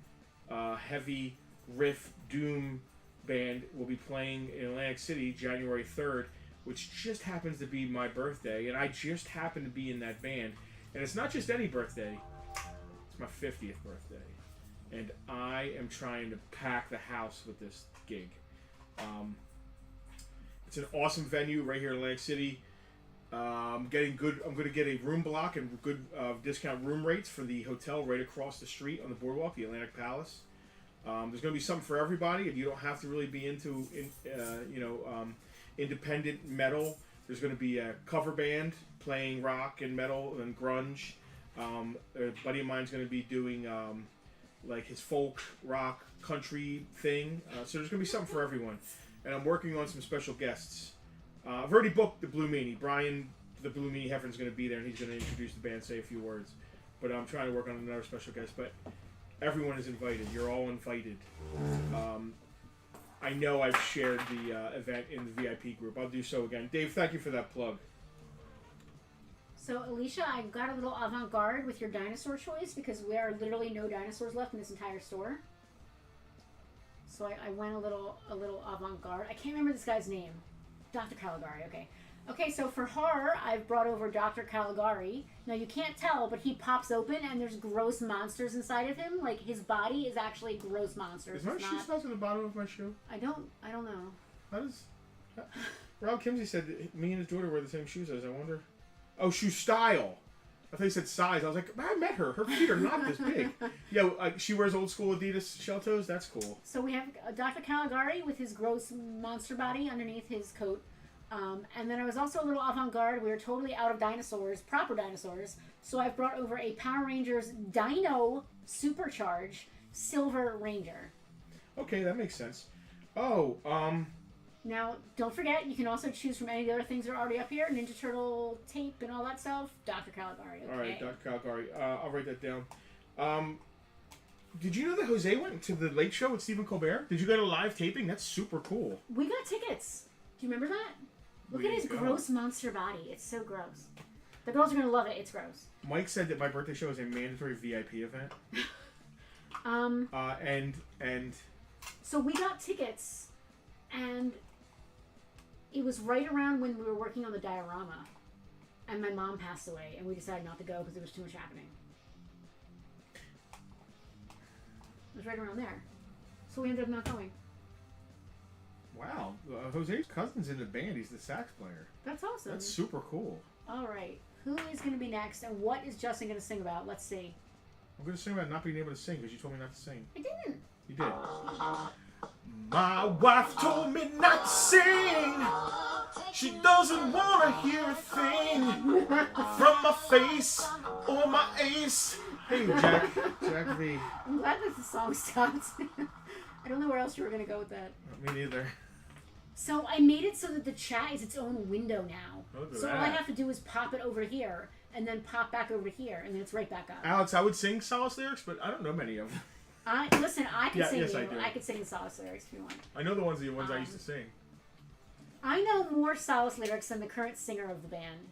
heavy riff doom band, will be playing in Atlantic City January 3rd, which just happens to be my birthday, and I just happen to be in that band. And it's not just any birthday, it's my 50th birthday. And I am trying to pack the house with this gig. It's an awesome venue right here in Atlantic City. I'm going to get a room block and good discount room rates for the hotel right across the street on the boardwalk, the Atlantic Palace. There's going to be something for everybody, and you don't have to really be into independent metal. There's going to be a cover band playing rock and metal and grunge. A buddy of mine's going to be doing like his folk rock country thing. So there's going to be something for everyone. And I'm working on some special guests. I've already booked the Blue Meanie. Brian, the Blue Meanie Heffern's going to be there, and he's going to introduce the band, say a few words. But I'm trying to work on another special guest. But everyone is invited. You're all invited. I know I've shared the event in the VIP group. I'll do so again. Dave, thank you for that plug. So, Alicia, I got a little avant-garde with your dinosaur choice because there are literally no dinosaurs left in this entire store. So I went a little avant-garde. I can't remember this guy's name. Dr. Caligari, okay. Okay, so for horror, I've brought over Dr. Caligari. Now, you can't tell, but he pops open and there's gross monsters inside of him. Like, his body is actually gross monsters. Is my shoe smells in the bottom of my shoe? I don't know. How does... Rob Kimsey said that me and his daughter wear the same shoes as. I wonder... Oh, shoe style. I thought he said size. I was like, I met her. Her feet are not this big. Yeah, she wears old school Adidas shell toes. That's cool. So we have Dr. Caligari with his gross monster body underneath his coat. And then I was also a little avant-garde. We were totally out of dinosaurs, proper dinosaurs. So I've brought over a Power Rangers Dino Supercharge Silver Ranger. Okay, that makes sense. Oh, Now, don't forget, you can also choose from any of the other things that are already up here. Ninja Turtle tape and all that stuff. Dr. Caligari, okay? All right, Dr. Caligari. I'll write that down. Did you know that Jose went to the Late Show with Stephen Colbert? Did you go to live taping? That's super cool. We got tickets. Do you remember that? Look at his gross monster body. It's so gross. The girls are going to love it. It's gross. Mike said that my birthday show is a mandatory VIP event. And... So we got tickets, and... It was right around when we were working on the diorama, and my mom passed away, and we decided not to go because there was too much happening. It was right around there. So we ended up not going. Wow. Jose's cousin's in the band. He's the sax player. That's awesome. That's super cool. All right. Who is going to be next, and what is Justin going to sing about? Let's see. I'm going to sing about not being able to sing because you told me not to sing. I didn't. You did. My wife told me not to sing. She doesn't want to hear a thing from my face or my ace. Hey, Jack V. I'm glad that the song stopped. I don't know where else you were going to go with that. Me neither. So I made it so that the chat is its own window now. Look at So that. all I have to do is pop it over here, and then pop back over here, and then it's right back up. Alex, I would sing Solace lyrics, but I don't know many of them. I can sing yes, you. I do. I could sing the Solace lyrics if you want. I know the ones I used to sing. I know more Solace lyrics than the current singer of the band.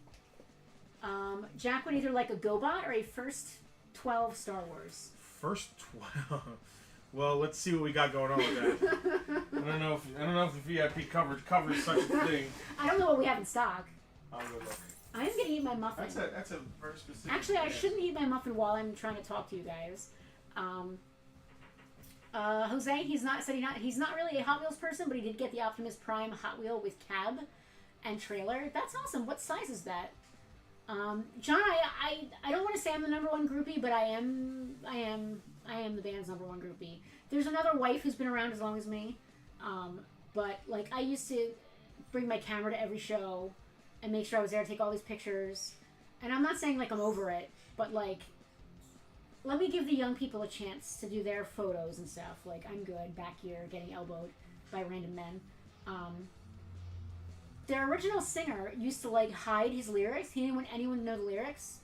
Jack would either like a GoBot or a first 12 Star Wars. First 12. Well, let's see what we got going on with that. I don't know if the VIP covers such a thing. I don't know what we have in stock. I'll go look. I'm gonna eat my muffin. That's a very specific. Actually, I shouldn't eat my muffin while I'm trying to talk to you guys. Jose, he's not really a Hot Wheels person, but he did get the Optimus Prime Hot Wheel with cab and trailer. That's awesome. What size is that? John, I don't want to say I'm the number one groupie, but I am the band's number one groupie. There's another wife who's been around as long as me, but like I used to bring my camera to every show and make sure I was there to take all these pictures. And I'm not saying like I'm over it, but like let me give the young people a chance to do their photos and stuff. Like I'm good back here getting elbowed by random men. Their original singer used to like hide his lyrics. He didn't want anyone to know the lyrics.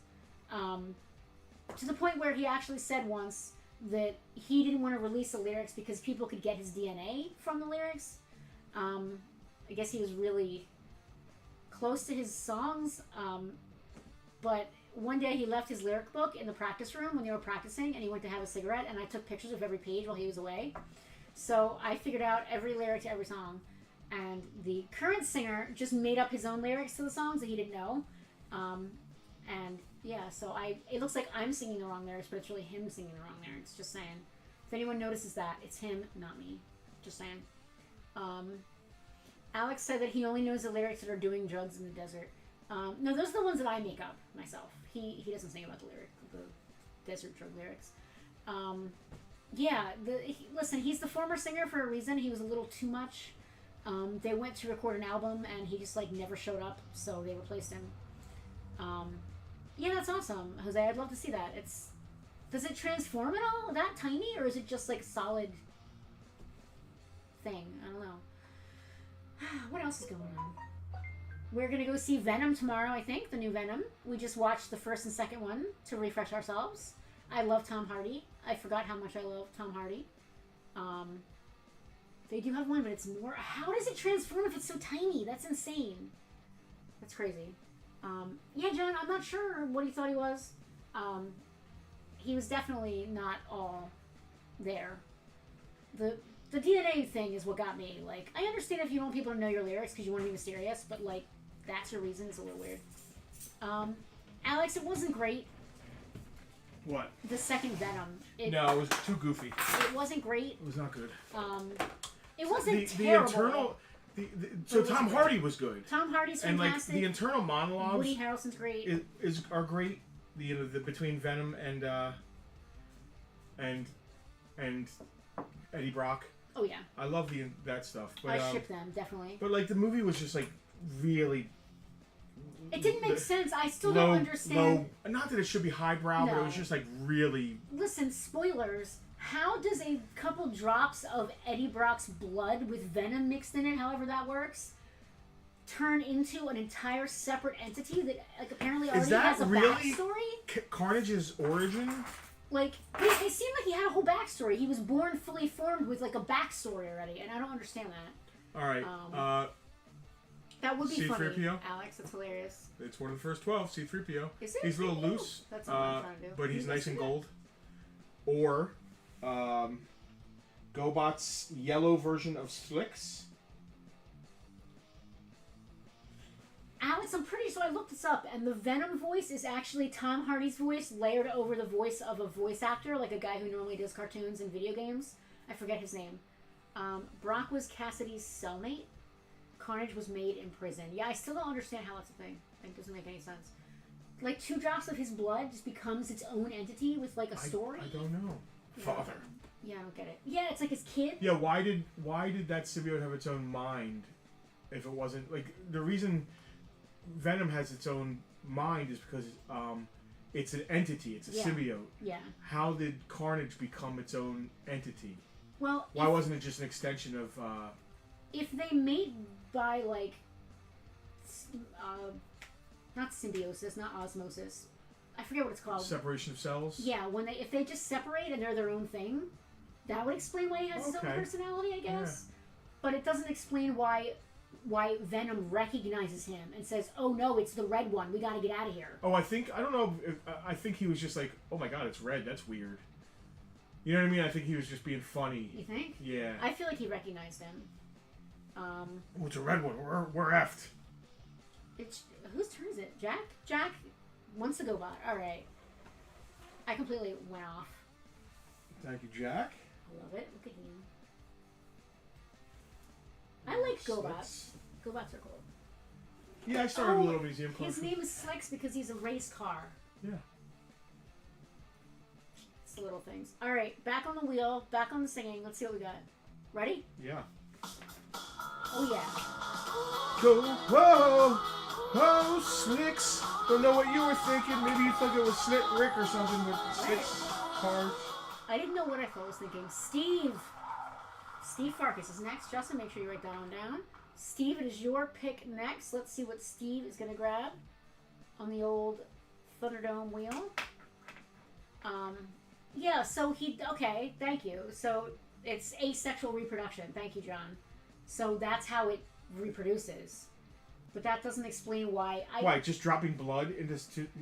To the point where he actually said once that he didn't want to release the lyrics because people could get his DNA from the lyrics. I guess he was really close to his songs. But one day he left his lyric book in the practice room when they were practicing, and he went to have a cigarette, and I took pictures of every page while he was away. So I figured out every lyric to every song. And the current singer just made up his own lyrics to the songs that he didn't know. And yeah, so it looks like I'm singing the wrong lyrics, but it's really him singing the wrong lyrics. Just saying. If anyone notices that, it's him, not me. Just saying. Alex said that he only knows the lyrics that are doing drugs in the desert. No, those are the ones that I make up myself. He doesn't sing about the desert drug lyrics. Yeah, listen, he's the former singer for a reason. He was a little too much. They went to record an album and he just like never showed up, so they replaced him. Yeah, that's awesome, Jose. I'd love to see that. Does it transform at all? That tiny, or is it just like a solid thing? I don't know. What else is going on? We're gonna go see Venom tomorrow, I think, the new Venom. We just watched the first and second one to refresh ourselves. I love Tom Hardy. I forgot how much I love Tom Hardy. They do have one, but it's more... How does it transform if it's so tiny? That's insane. That's crazy. Yeah, John, I'm not sure what he thought he was. He was definitely not all there. The DNA thing is what got me. Like, I understand if you want people to know your lyrics because you want to be mysterious, but, like, that's your reason. It's a little weird. Alex, it wasn't great. What? The second Venom. No, it was too goofy. It wasn't great. It was not good. It wasn't terrible. The internal... So Tom Hardy was good. Tom Hardy's fantastic. And, like, the internal monologues... Woody Harrelson's great. Are great. The between Venom and Eddie Brock. Oh, yeah. I love that stuff. But, I ship them, definitely. But, like, the movie was just, like, really... It didn't make sense. I still don't understand. Not that it should be highbrow, but it was just, like, really... Listen, spoilers. How does a couple drops of Eddie Brock's blood with venom mixed in it, however that works, turn into an entire separate entity that, like, apparently already has a backstory? Carnage's origin? Like, it seemed like he had a whole backstory. He was born fully formed with, like, a backstory already, and I don't understand that. All right. That would be funny, C-3PO? Alex. That's hilarious. It's one of the first 12, C-3PO. Is it? He's a little loose, That's what I'm trying to do. but he's nice and gold. Or GoBot's yellow version of Slicks. Alex, I'm pretty sure I looked this up, and the Venom voice is actually Tom Hardy's voice layered over the voice of a voice actor, like a guy who normally does cartoons and video games. I forget his name. Brock was Cassidy's cellmate. Carnage was made in prison. Yeah, I still don't understand how that's a thing. It doesn't make any sense. Like, 2 drops of his blood just becomes its own entity with, like, a story? I don't know. Yeah. Father. Yeah, I don't get it. Yeah, it's like his kid. Yeah, why did that symbiote have its own mind if it wasn't... Like, the reason Venom has its own mind is because it's an entity. It's a symbiote. Yeah. How did Carnage become its own entity? Well, why wasn't it just an extension of... if they made by, like, not symbiosis, not osmosis. I forget what it's called. Separation of cells? Yeah, if they just separate and they're their own thing, that would explain why he has his own personality, I guess. Yeah. But it doesn't explain why Venom recognizes him and says, "Oh no, it's the red one. We gotta get out of here." Oh, I don't know. I think he was just like, "Oh my god, it's red. That's weird." You know what I mean? I think he was just being funny. You think? Yeah. I feel like he recognized him. Oh, it's a red one. We're effed. It's whose turn is it? Jack? Jack wants to go bot. All right. I completely went off. Thank you, Jack. I love it. Look at him. I like GoBots. GoBots are cool. Yeah, I started a little museum club. His name is Slicks because he's a race car. Yeah. It's the little things. All right, back on the wheel, back on the singing. Let's see what we got. Ready? Yeah. Oh yeah. Go, whoa, whoa, Slicks. Don't know what you were thinking. Maybe you thought it was Slick Rick or something with Slicks cars. I didn't know what I thought I was thinking. Steve Farkas is next. Justin, make sure you write that one down. Steve, it is your pick next. Let's see what Steve is going to grab on the old Thunderdome wheel. Yeah, so okay, thank you. So it's asexual reproduction. Thank you, John. So that's how it reproduces. But that doesn't explain why. Why? Just dropping blood into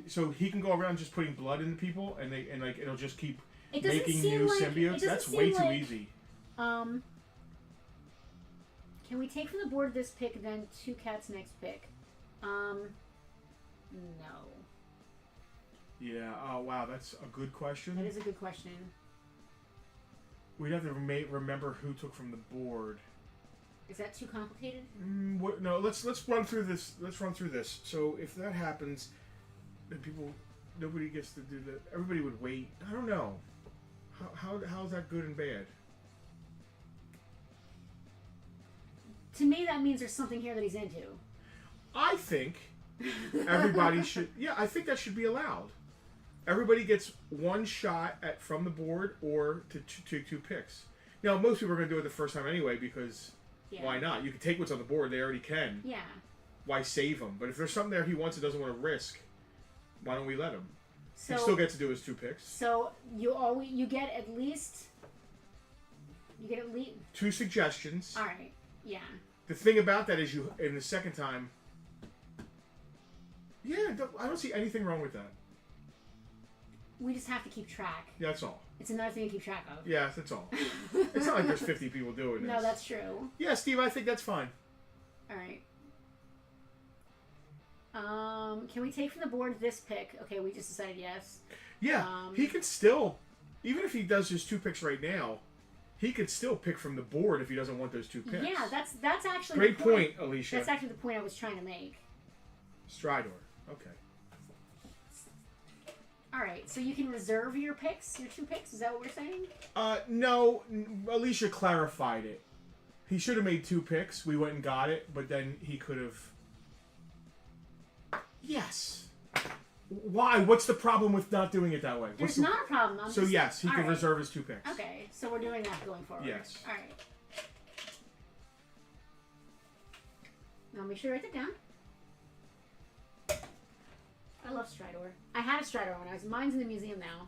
so he can go around just putting blood into people, and like it'll just keep making new symbiotes. That's way too easy. Can we take from the board this pick, then 2 cats next pick? No. Yeah. Oh wow, that's a good question. That is a good question. We'd have to remember who took from the board. Is that too complicated? No, let's run through this. Let's run through this. So if that happens, then nobody gets to do that. Everybody would wait. I don't know. How's that good and bad? To me, that means there's something here that he's into. I think everybody should. Yeah, I think that should be allowed. Everybody gets one shot from the board or to 2 picks. Now, most people are going to do it the first time anyway because. Yeah. Why not? You can take what's on the board. They already can. Yeah. Why save them? But if there's something there he wants and doesn't want to risk, why don't we let him? So, he still gets to do his 2 picks. So you get at least 2 suggestions. All right. Yeah. The thing about that is in the second time. Yeah, I don't see anything wrong with that. We just have to keep track. Yeah, that's all. It's another thing to keep track of. Yeah, that's all. It's not like there's 50 people doing this. No, that's true. Yeah, Steve, I think that's fine. All right. Can we take from the board this pick? Okay, we just decided yes. Yeah, he could still, even if he does his 2 picks right now, he could still pick from the board if he doesn't want those 2 picks. Yeah, that's actually great point, Alicia. That's actually the point I was trying to make. Stridor. Okay. All right, so you can reserve your picks, your 2 picks. Is that what we're saying? No. Alicia clarified it. He should have made 2 picks. We went and got it, but then he could have. Yes. Why? What's the problem with not doing it that way? There's not a problem. Yes, he can reserve his 2 picks. Okay, so we're doing that going forward. Yes. All right. Now make sure you write it down. I love Stridor. I had a Stridor when I was. Mine's in the museum now.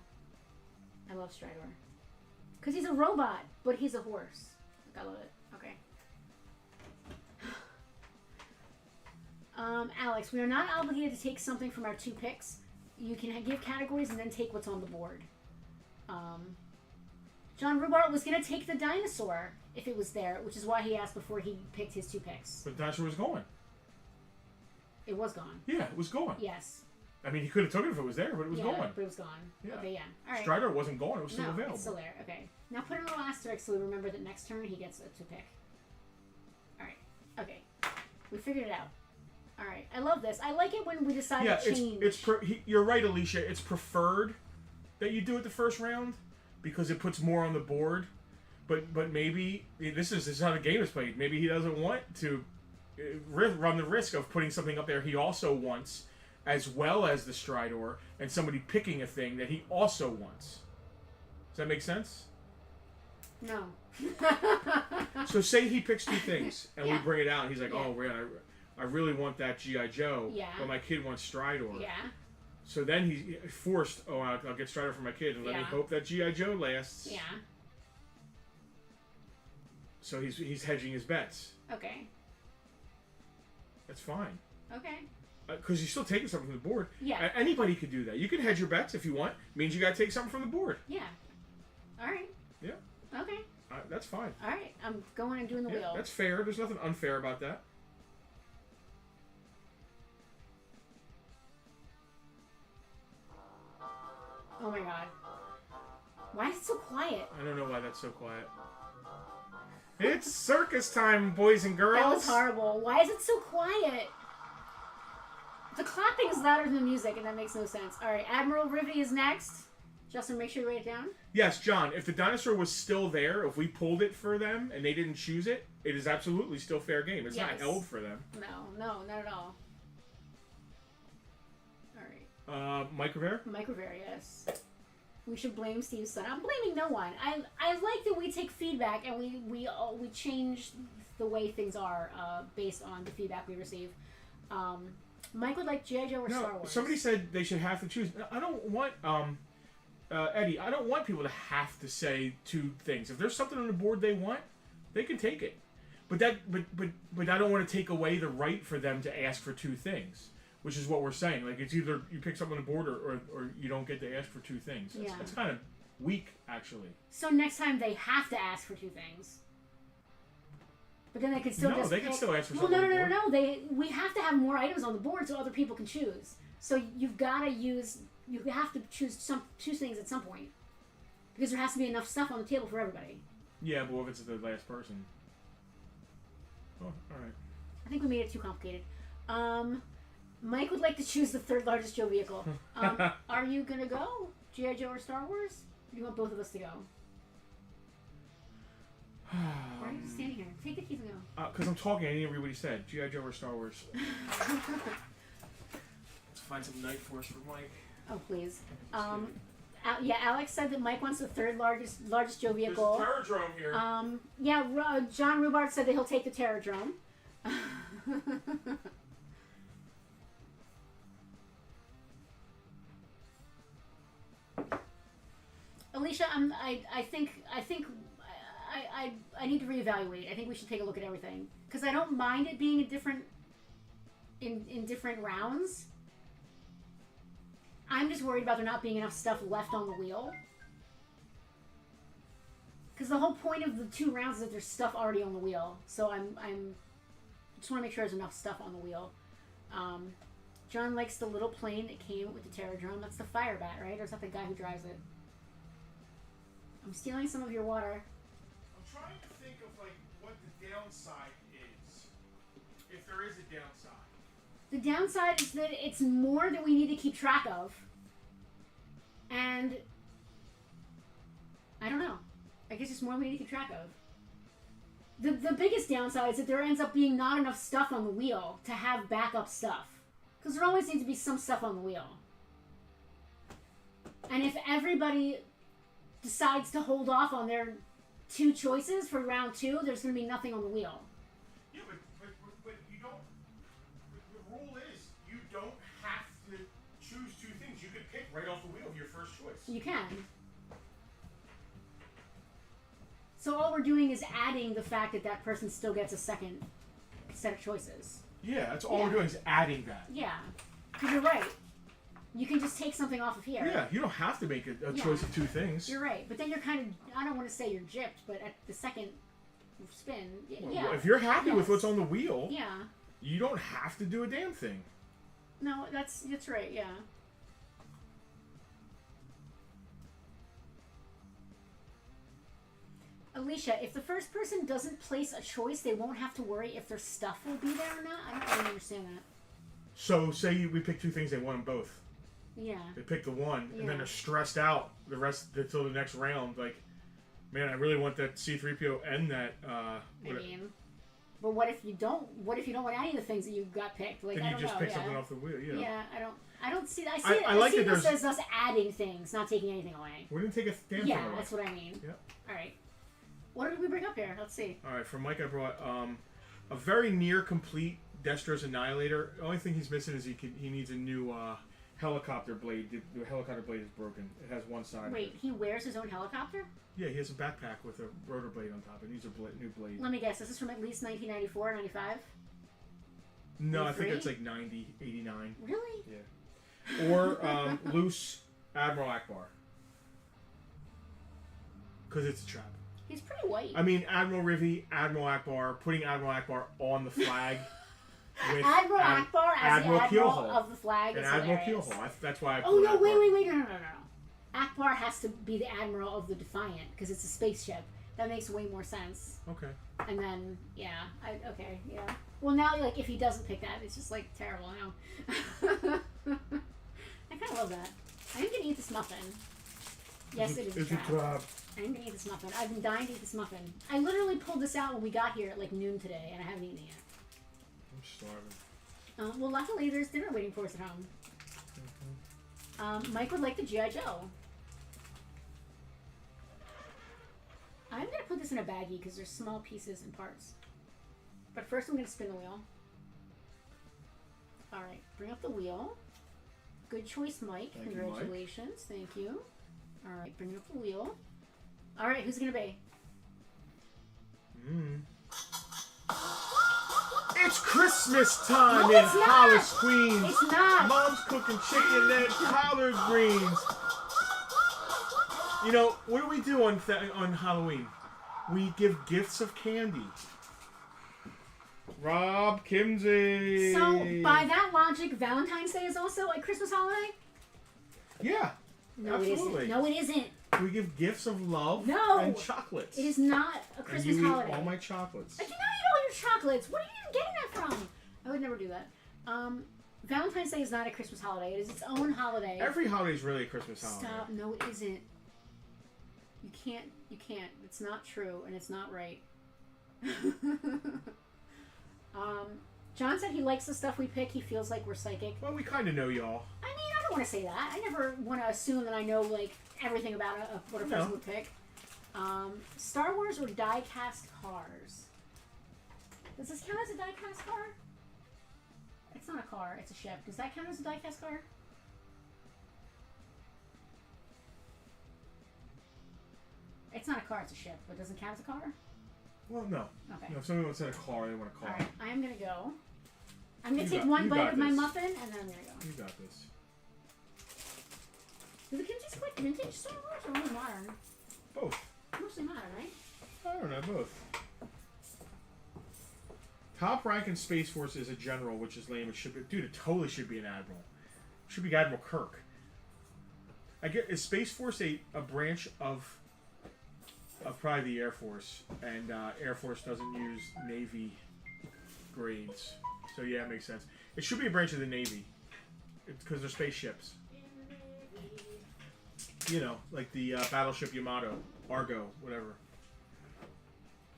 I love Stridor. Because he's a robot, but he's a horse. I love it. Okay. Alex, we are not obligated to take something from our 2 picks. You can give categories and then take what's on the board. John Rubart was going to take the dinosaur if it was there, which is why he asked before he picked his 2 picks. But the dinosaur was gone. It was gone. Yeah, it was gone. Yes. I mean, he could have taken it if it was there, but it was gone. But it was gone. Yeah. Okay, yeah. All right. Strider wasn't gone. It was still available. It's still there. Okay. Now put in a little asterisk so we remember that next turn he gets a 2 pick. All right. Okay. We figured it out. All right. I love this. I like it when we decide to change. You're right, Alicia. It's preferred that you do it the first round because it puts more on the board. But maybe this is how the game is played. Maybe he doesn't want to run the risk of putting something up there he also wants, as well as the Stridor, and somebody picking a thing that he also wants. Does that make sense? No. So say he picks 2 things, and we bring it out, and he's like, oh, I really want that G.I. Joe, but my kid wants Stridor. Yeah. So then he's forced, I'll get Stridor for my kid, and let me hope that G.I. Joe lasts. Yeah. So he's hedging his bets. Okay. That's fine. Okay. Because you're still taking something from the board. Yeah. Anybody could do that. You can hedge your bets if you want. Means you got to take something from the board. Yeah. All right. Yeah. Okay. That's fine. All right. I'm going and doing the wheel. That's fair. There's nothing unfair about that. Oh my god. Why is it so quiet? I don't know why that's so quiet. It's circus time, boys and girls. That was horrible. Why is it so quiet? The clapping is louder than the music, and that makes no sense. All right, Admiral Rivy is next. Justin, make sure you write it down. Yes, John, if the dinosaur was still there, if we pulled it for them and they didn't choose it, it is absolutely still fair game. It's not held for them. No, not at all. All right. Microver? Microver, yes. We should blame Steve's son. I'm blaming no one. I like that we take feedback and we change the way things are based on the feedback we receive. Mike would like G.I. Joe or Star Wars. Somebody said they should have to choose. I don't want Eddie. I don't want people to have to say 2 things. If there's something on the board they want, they can take it. But I don't want to take away the right for them to ask for two things, which is what we're saying. Like, it's either you pick something on the board or you don't get to ask for two things. That's kind of weak, actually. So next time they have to ask for two things. But then they can still they can still ask for something. No. We have to have more items on the board so other people can choose. So you have to choose things at some point. Because there has to be enough stuff on the table for everybody. Yeah, but what if it's the last person? Oh, alright. I think we made it too complicated. Mike would like to choose the third largest Joe vehicle. Are you gonna go? G.I. Joe or Star Wars? Or do you want both of us to go? Why are you just standing here? Take the keys and go. Because I'm talking, I didn't read what he said. G.I. Joe or Star Wars? Let's find some Night Force for Mike. Oh, please. Alex said that Mike wants the third largest Joe vehicle. There's a Terradrome here. John Rubart said that he'll take the Terradrome. Alicia, I think I need to reevaluate. I think we should take a look at everything because I don't mind it being in different rounds. I'm just worried about there not being enough stuff left on the wheel. Because the whole point of the 2 rounds is that there's stuff already on the wheel. So I just want to make sure there's enough stuff on the wheel. John likes the little plane that came with the Terradrome. That's the Firebat, right? Or is that the guy who drives it? I'm stealing some of your water. I'm trying to think of what the downside is. If there is a downside. The downside is that it's more that we need to keep track of. And I don't know. I guess it's more we need to keep track of. The biggest downside is that there ends up being not enough stuff on the wheel to have backup stuff. Because there always needs to be some stuff on the wheel. And if everybody decides to hold off on their 2 choices for round 2, there's going to be nothing on the wheel. Yeah, but you don't... The rule is you don't have to choose 2 things. You can pick right off the wheel of your first choice. You can. So all we're doing is adding the fact that that person still gets a second set of choices. Yeah, that's all we're doing is adding that. Yeah. Because you're right. You can just take something off of here. Yeah, you don't have to make a choice of 2 things. You're right. But then you're kind of, I don't want to say you're gypped, but at the second spin, Well, if you're happy with what's on the wheel, yeah, you don't have to do a damn thing. No, that's right, yeah. Alicia, if the first person doesn't place a choice, they won't have to worry if their stuff will be there or not? I don't really understand that. So, say we pick 2 things, they want them both. Yeah. They pick the one, and then they're stressed out the rest until the next round. Like, man, I really want that C-3PO and that. But what if you don't? What if you don't want any of the things that you got picked? Like, then I you don't just know, pick something off the wheel. You know. Yeah, I don't see that. I see this as us adding things, not taking anything away. We didn't take a damn thing away. Yeah, that's what I mean. Yep. All right. What did we bring up here? Let's see. All right, for Mike, I brought a very near complete Destro's Annihilator. The only thing he's missing is he needs a new helicopter blade. The helicopter blade is broken. It has one side. Wait, he wears his own helicopter? Yeah, he has a backpack with a rotor blade on top. It needs a new blade. Let me guess. This is from at least 1994, 95? No, I think it's like 90, 89. Really? Yeah. Or loose Admiral Akbar. Because it's a trap. He's pretty white. I mean, Admiral Rivi, Admiral Akbar, putting Admiral Akbar on the flag. With Admiral Akbar as Admiral the Admiral Keelhaul. of the flag And is Admiral hilarious. Keelhaul. That's why I Oh, no, Akbar. wait. No. Akbar has to be the Admiral of the Defiant because it's a spaceship. That makes way more sense. Okay. And then, yeah. Okay, yeah. Well, now, like, if he doesn't pick that, it's just, like, terrible now. I kind of love that. I am going to eat this muffin. Yes, it is a trap. I am going to eat this muffin. I've been dying to eat this muffin. I literally pulled this out when we got here at, like, noon today, and I haven't eaten it yet. I'm starving. Well, luckily, there's dinner waiting for us at home. Mike would like the G.I. Joe. I'm going to put this in a baggie because there's small pieces and parts. But first I'm going to spin the wheel. Alright, bring up the wheel. Good choice, Mike. Thank Congratulations. You, Mike. Thank you. Alright, bring up the wheel. Alright, who's it going to be? It's Christmas time No, in it's not. Hollis, Queens. It's not. Mom's cooking chicken and collard greens. You know, what do we do on Halloween? We give gifts of candy. Rob Kimsey. So, by that logic, Valentine's Day is also a Christmas holiday? Yeah, No, absolutely. it isn't. No, it isn't. We give gifts of love No. and chocolates. It is not a Christmas and you holiday. eat all my chocolates. I do not eat all your chocolates. Where are you even getting that from? I would never do that. Valentine's Day is not a Christmas holiday. It is its own holiday. Every holiday is really a Christmas holiday. Stop. No, it isn't. You can't. You can't. It's not true, and it's not right. John said he likes the stuff we pick. He feels like we're psychic. Well, we kind of know y'all. I mean, I don't want to say that. I never want to assume that I know, like, everything about what a person would pick. Star Wars or die-cast cars? Does this count as a die-cast car? It's not a car. It's a ship. Does that count as a die-cast car? It's not a car. It's a ship. But does it count as a car? Well, no. Okay. No, if somebody wants in a car, they want a car. All right. I am going to go. I'm going to You take got- one you bite got of my this. muffin, and then I'm going to go. You got this. Do the kimchi's like vintage Star Wars or only modern? Both. Mostly modern, right? I don't know, both. Top rank in Space Force is a general, which is lame. It should be, dude, it totally should be an admiral. It should be Admiral Kirk. Is Space Force a branch of probably the Air Force, and Air Force doesn't use Navy grades. So yeah, it makes sense. It should be a branch of the Navy. It's because they're spaceships. You know, like the battleship Yamato, Argo, whatever.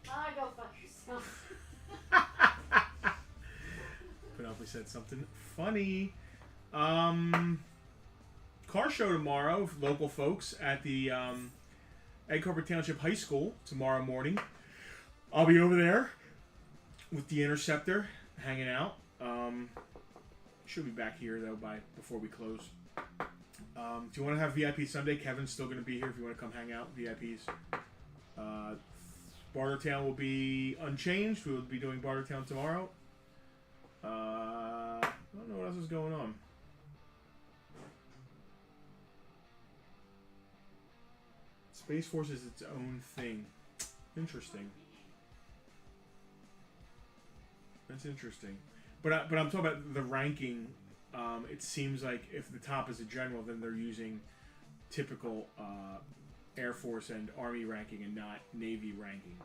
Go fuck yourself. Penelope said something funny. Car show tomorrow, local folks at the Egg Harbor Township High School tomorrow morning. I'll be over there with the Interceptor, hanging out. Should be back here though before we close. Do you want to have VIP Sunday? Kevin's still going to be here if you want to come hang out. VIPs. Bartertown will be unchanged. We will be doing Bartertown tomorrow. I don't know what else is going on. Space Force is its own thing. Interesting. That's interesting. But I'm talking about the ranking. It seems like if the top is a general, then they're using typical Air Force and Army ranking and not Navy ranking.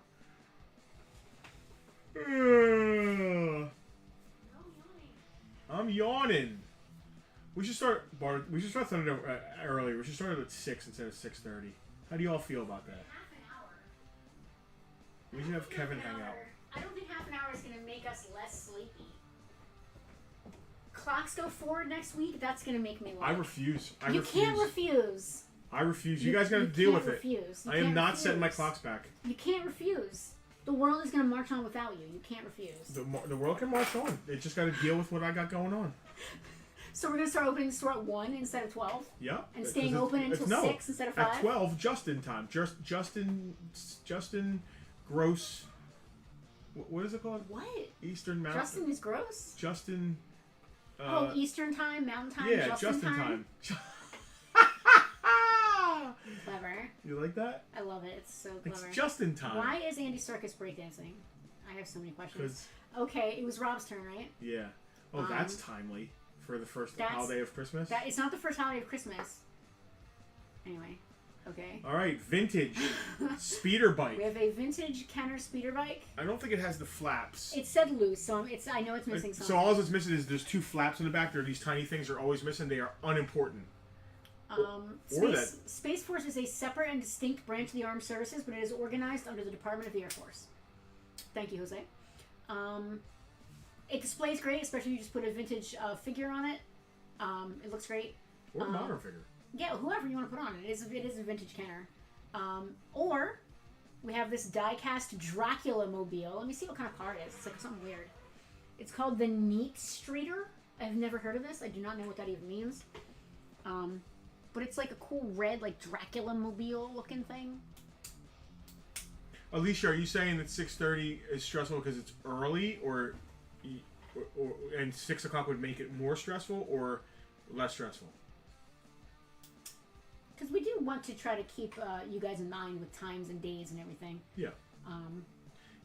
I'm yawning. We should start Thunderdome earlier. We should start at 6 instead of 6:30. How do you all feel about that? Half an hour. We should have Kevin hang out. I don't think half an hour is going to make us less sleepy. Clocks go forward next week. That's going to make me laugh. I refuse. You can't refuse. I refuse. You guys got to deal with it. Refuse. I am not setting my clocks back. You can't refuse. The world is going to march on without you. You can't refuse. The world can march on. They just got to deal with what I got going on. So we're going to start opening the store at 1 instead of 12? Yeah. And staying open until 6 instead of 5? At 12, just in time. Justin Gross. What is it called? What? Eastern Mountain. Justin is gross? Justin. Eastern time, Mountain time, yeah, Justin time. Clever. You like that? I love it. It's so clever. It's just in time. Why is Andy Serkis breakdancing? I have so many questions. Okay, it was Rob's turn, right? Yeah. Oh, that's timely for the first holiday of Christmas. It's not the first holiday of Christmas. Anyway, okay. All right, vintage speeder bike. We have a vintage Kenner speeder bike. I don't think it has the flaps. It said loose, so I know it's missing something. So all it's missing is there's 2 flaps in the back. There are these tiny things are always missing. They are unimportant. Space Force is a separate and distinct branch of the Armed Services, but it is organized under the Department of the Air Force. Thank you, Jose. It displays great, especially if you just put a vintage figure on it. It looks great. Or a modern figure. Yeah, whoever you want to put on it. It is a vintage Kenner. Or we have this die-cast Dracula mobile. Let me see what kind of car it is. It's like something weird. It's called the Neat Streeter. I've never heard of this. I do not know what that even means. But it's like a cool red, like Dracula mobile looking thing. Alicia, are you saying that 6:30 is stressful because it's early, or and 6 o'clock would make it more stressful or less stressful? Because we do want to try to keep you guys in mind with times and days and everything. Yeah.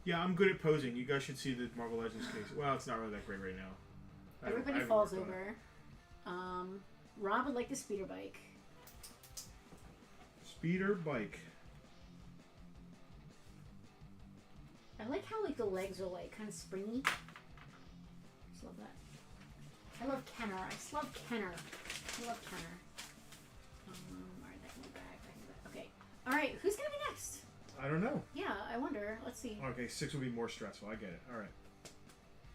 Yeah, I'm good at posing. You guys should see the Marvel Legends case. Well, it's not really that great right now. Everybody falls over. Rob would like the speeder bike. Speeder bike. I like how like the legs are like kind of springy. Just love that. I love Kenner. I just love Kenner. I love Kenner. Alright, that can go back. That can go back. Okay. Alright, who's gonna be next? I don't know. Yeah, I wonder. Let's see. Okay, 6 would be more stressful. I get it. Alright.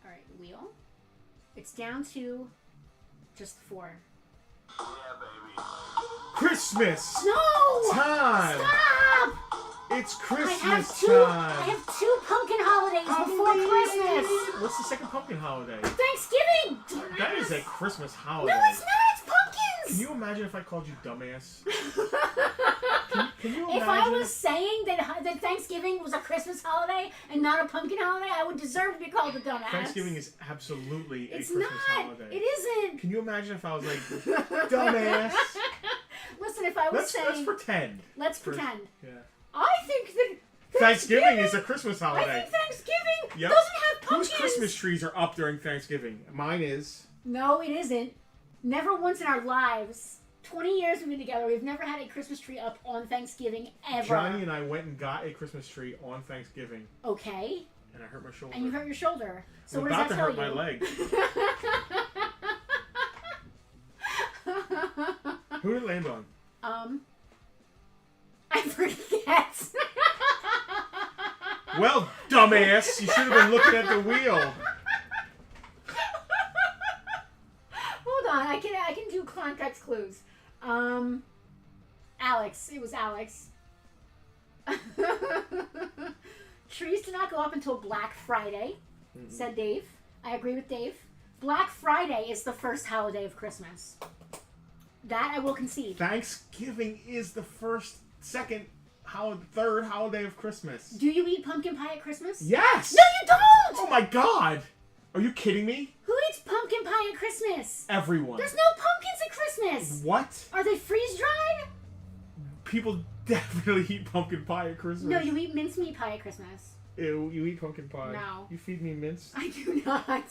Alright, wheel. It's down to just 4. Yeah, baby. Christmas! No! Time! Stop! It's Christmas I time! have 2 pumpkin holidays before Christmas! What's the second pumpkin holiday? Thanksgiving! That is a Christmas holiday. No, it's not! It's pumpkins! Can you imagine if I called you dumbass? Can you If imagine? I was saying that Thanksgiving was a Christmas holiday and not a pumpkin holiday, I would deserve to be called a dumbass. Thanksgiving is absolutely a It's Christmas not. holiday. It isn't. Can you imagine if I was like, dumbass? Listen, if I was Let's saying... pretend. Let's pretend. Yeah. I think that Thanksgiving is a Christmas I holiday. think Thanksgiving Yep. doesn't have pumpkins. Whose Christmas trees are up during Thanksgiving? Mine is. No, it isn't. Never once in our lives. 20 years we've been together, we've never had a Christmas tree up on Thanksgiving ever. Johnny and I went and got a Christmas tree on Thanksgiving. Okay. And I hurt my shoulder. And you hurt your shoulder. So I'm what does about that to tell hurt my leg. Who did it land on? I forget. Well, dumbass, you should have been looking at the wheel. Hold on, I can do context clues. Alex. It was Alex. Trees do not go up until Black Friday, said Dave. I agree with Dave. Black Friday is the first holiday of Christmas. That I will concede. Thanksgiving is the third holiday of Christmas. Do you eat pumpkin pie at Christmas? Yes! No, you don't! Oh my god! Are you kidding me? Who eats pumpkin pie at Christmas? Everyone. There's no pumpkins at Christmas! What? Are they freeze-dried? People definitely eat pumpkin pie at Christmas. No, you eat mincemeat pie at Christmas. Ew, you eat pumpkin pie. No. You feed me mince? I do not.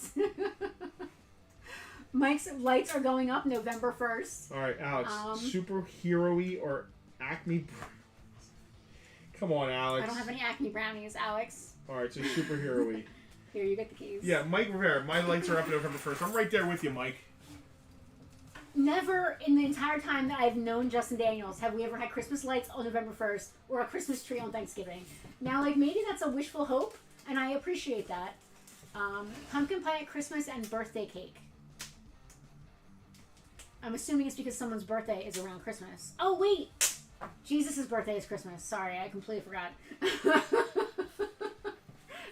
Mike's lights are going up November 1st. Alright, Alex. Superhero-y or Acme brownies? Come on, Alex. I don't have any Acme brownies, Alex. Alright, so superhero-y. Here, you get the keys. Yeah, Mike Rivera. My lights are up November 1st. I'm right there with you, Mike. Never in the entire time that I've known Justin Daniels have we ever had Christmas lights on November 1st or a Christmas tree on Thanksgiving. Now, like, maybe that's a wishful hope, and I appreciate that. Pumpkin pie at Christmas and birthday cake. I'm assuming it's because someone's birthday is around Christmas. Oh, wait! Jesus' birthday is Christmas. Sorry, I completely forgot.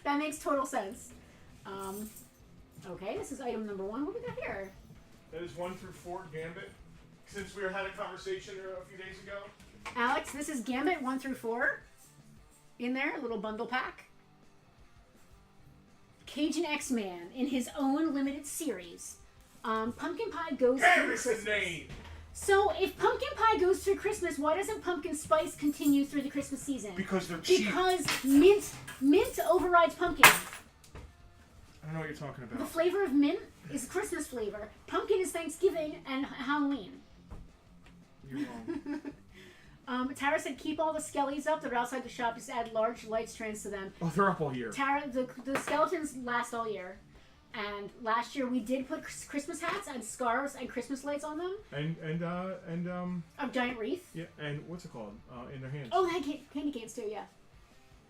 That makes total sense. Okay, this is item number 1. What do we got here? That is 1 through 4 Gambit. Since we had a conversation a few days ago. Alex, this is Gambit 1 through 4. In there, a little bundle pack. Cajun X-Man in his own limited series. Pumpkin pie goes through Gambit's Christmas. the name! So, if pumpkin pie goes through Christmas, why doesn't pumpkin spice continue through the Christmas season? Because they're cheap. Because mint overrides pumpkin. I don't know what you're talking The about. flavor of mint is Christmas flavor. Pumpkin is Thanksgiving and Halloween. You're wrong. Tara said keep all the skellies up that are outside the shop. Just add large light strands to them. Oh, they're up all year. Tara, the skeletons last all year. And last year we did put Christmas hats and scarves and Christmas lights on them. And A giant wreath. yeah, and what's it called? In their hands. Oh, candy canes too, yeah.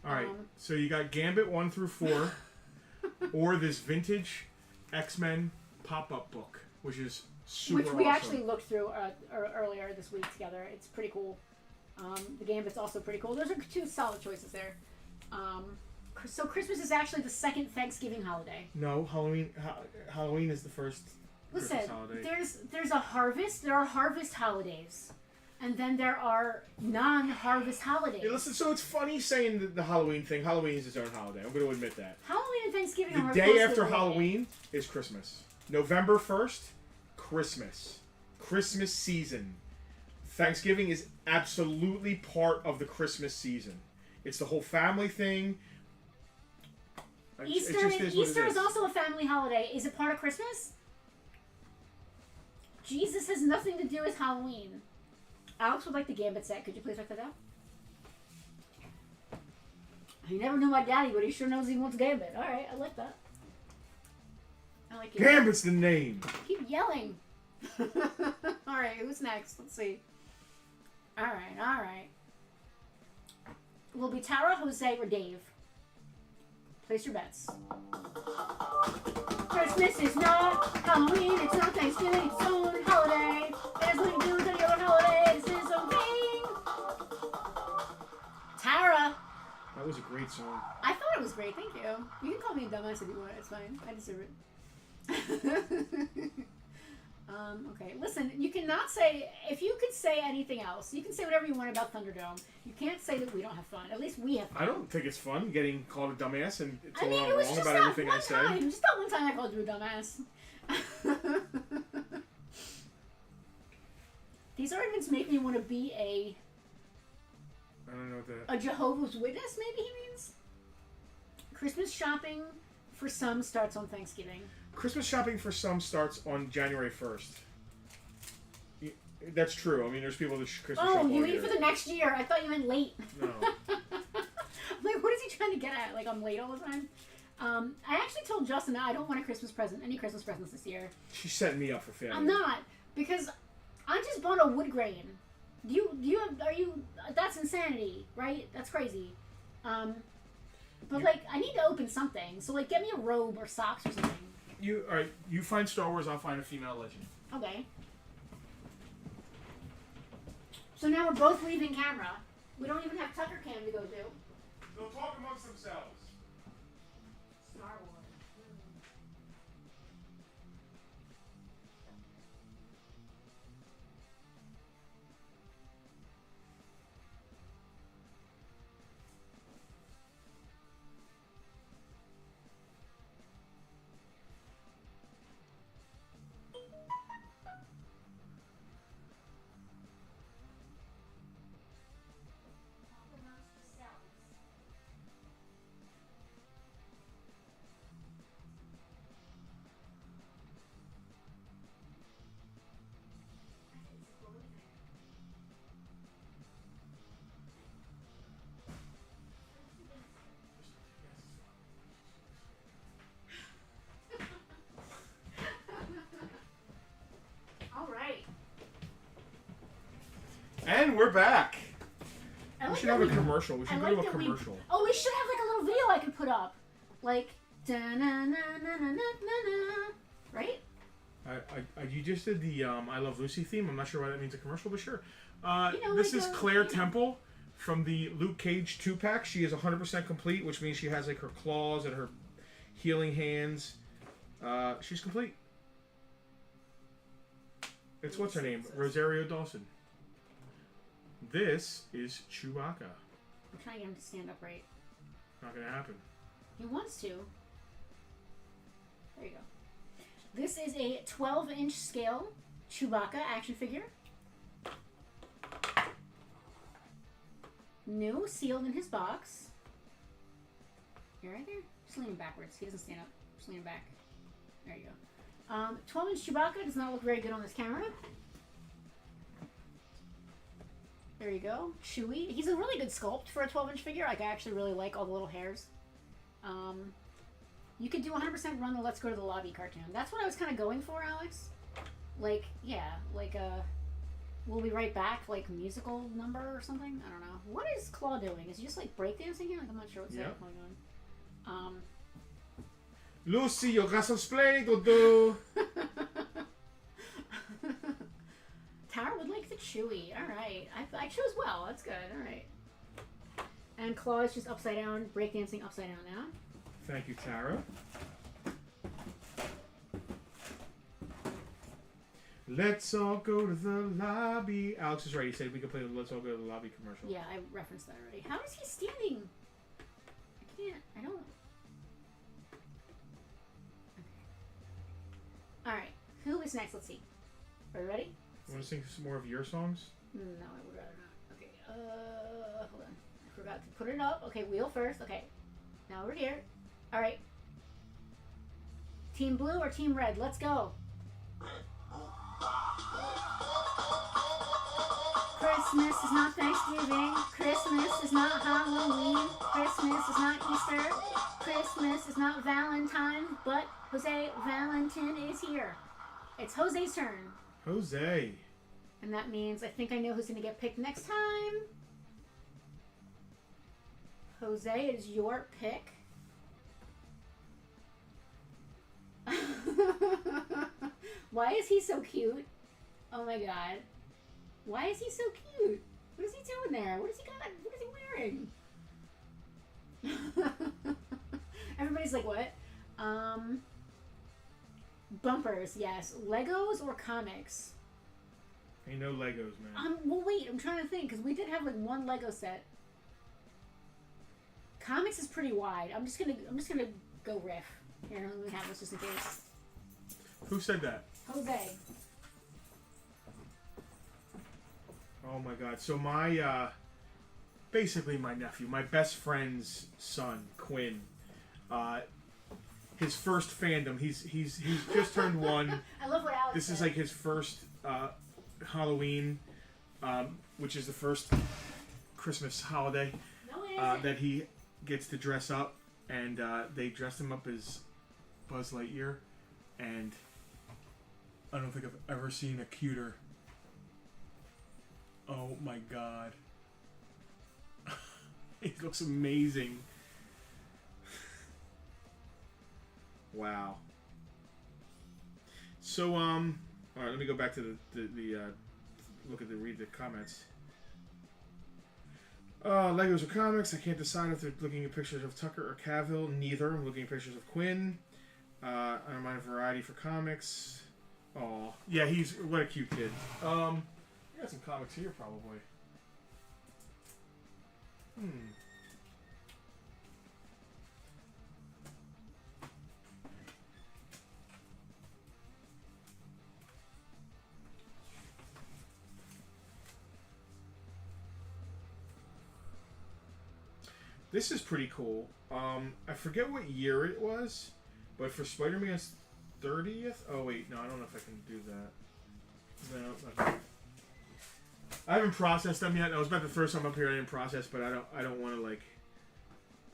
Alright, so you got Gambit 1 through 4, or this vintage X-Men pop-up book, which is super Which we awesome. actually looked through earlier this week together. It's pretty cool. The Gambit's also pretty cool. Those are 2 solid choices there. So Christmas is actually the second Thanksgiving holiday. No, Halloween is the first Listen, Christmas holiday. there's a harvest. There are harvest holidays, and then there are non-harvest holidays. Yeah, listen, so it's funny saying the Halloween thing. Halloween is its own holiday. I'm going to admit that. Halloween and Thanksgiving. The and we're day close to after the holiday. Halloween is Christmas. November 1st, Christmas. Christmas season. Thanksgiving is absolutely part of the Christmas season. It's the whole family thing. Easter, It just is what it Easter is also a family holiday. Is it part of Christmas? Jesus has nothing to do with Halloween. Alex would like the Gambit set. Could you please write that down? He never knew my daddy, but he sure knows he wants Gambit. Alright, I like that. I like it. Gambit's the name. Keep yelling. Alright, who's next? Let's see. Alright. Will it be Tara, Jose, or Dave? Place your bets. Christmas is not Halloween, it's not Thanksgiving, it's its own holiday. It has nothing to do with any other holiday, it's its own thing. Tara! That was a great song. I thought it was great, thank you. You can call me a dumbass if you want, it's fine. I deserve it. Okay, listen, you cannot say, if you could say anything else, you can say whatever you want about Thunderdome. You can't say that we don't have fun. At least we have fun. I don't think it's fun getting called a dumbass and told I mean, I'm it was wrong just about that everything one I said. time. Just that one time I called you a dumbass. These arguments make me want to be I don't know what that... a Jehovah's Witness, maybe he means? Christmas shopping for some starts on Thanksgiving. Christmas shopping for some starts on January 1st. That's true. I mean, there's people that Christmas shop Oh, all you mean year. for the next year? I thought you meant late. No. I'm like, what is he trying to get at? Like, I'm late all the time? I actually told Justin that I don't want a Christmas present, any Christmas presents this year. She's setting me up for failure. I'm not, because I just bought a wood grain. That's insanity, right? That's crazy. But like, I need to open something. So like, get me a robe or socks or something. Alright, you find Star Wars, I'll find a female legend. Okay. So now we're both leaving camera. We don't even have Tucker Cam to go to. They'll talk amongst themselves. Star Wars. And we're back. I We like should that have a commercial. We should go to a that commercial. Oh, we should have like a little video I could put up. Like, da-na-na-na-na-na-na. Right? You just did the I Love Lucy theme. I'm not sure why that means a commercial, but sure. This like is Claire Temple from the Luke Cage 2-pack. She is 100% complete, which means she has like her claws and her healing hands. She's complete. It's what's her name? Rosario Dawson. This is Chewbacca. I'm trying to get him to stand upright. Not gonna happen. He wants to. There you go. This is a 12-inch scale Chewbacca action figure. New, sealed in his box. You're right there? Just lean him backwards. He doesn't stand up. Just lean him back. There you go. 12-inch Chewbacca does not look very good on this camera. There you go. Chewie. He's a really good sculpt for a 12-inch figure. Like, I actually really like all the little hairs. You could do 100% run the Let's Go to the Lobby cartoon. That's what I was kind of going for, Alex. Like, yeah, like We'll Be Right Back, like, musical number or something? I don't know. What is Claw doing? Is he just, like, breakdancing here? Like, I'm not sure what's going on. Lucy, you got some explaining to do. Tara would like the Chewy. Alright. I chose well. That's good. Alright. And Claw is just upside down, breakdancing upside down now. Thank you, Tara. Let's all go to the lobby. Alex is right. He said we could play the Let's All Go to the Lobby commercial. Yeah, I referenced that already. How is he standing? I can't. I don't. Who's next? Let's see. Are you ready? Want to sing some more of your songs? No, I would rather not. Okay. Hold on. I forgot to put it up. Okay, wheel first. Okay. Now we're here. All right. Team blue or team red? Let's go. Christmas is not Thanksgiving. Christmas is not Halloween. Christmas is not Easter. Christmas is not Valentine. But Jose Valentin is here. It's Jose's turn. Jose. And that means I think I know who's going to get picked next time. Jose, it is your pick. Why is he so cute? Oh my god. Why is he so cute? What is he doing there? What is he got? What is he wearing? Everybody's like, what? Bumpers, yes. Legos or comics? Ain't no Legos, man. Well, wait. I'm trying to think because we did have like one Lego set. Comics is pretty wide. I'm just gonna go riff. Here, let me have this just in case. Who said that? Jose. Oh my god. So my basically my nephew, my best friend's son, Quinn, his first fandom, he's just turned 1. I love what Alex This said. is like his first Halloween, which is the first Christmas holiday No, it isn't. that he gets to dress up, and they dressed him up as Buzz Lightyear, and I don't think I've ever seen a cuter. Oh my god. He looks amazing. Wow. So, alright, let me go back to the read the comments. Legos or comics? I can't decide if they're looking at pictures of Tucker or Cavill. Neither. I'm looking at pictures of Quinn. I don't mind variety for comics. Oh, yeah, what a cute kid. I got some comics here, probably. This is pretty cool. I forget what year it was, but for Spider-Man's 30th. Oh wait, no, I don't know if I can do that. No, okay. I haven't processed them yet. I was about to throw some up here. I didn't process, but I don't want to like.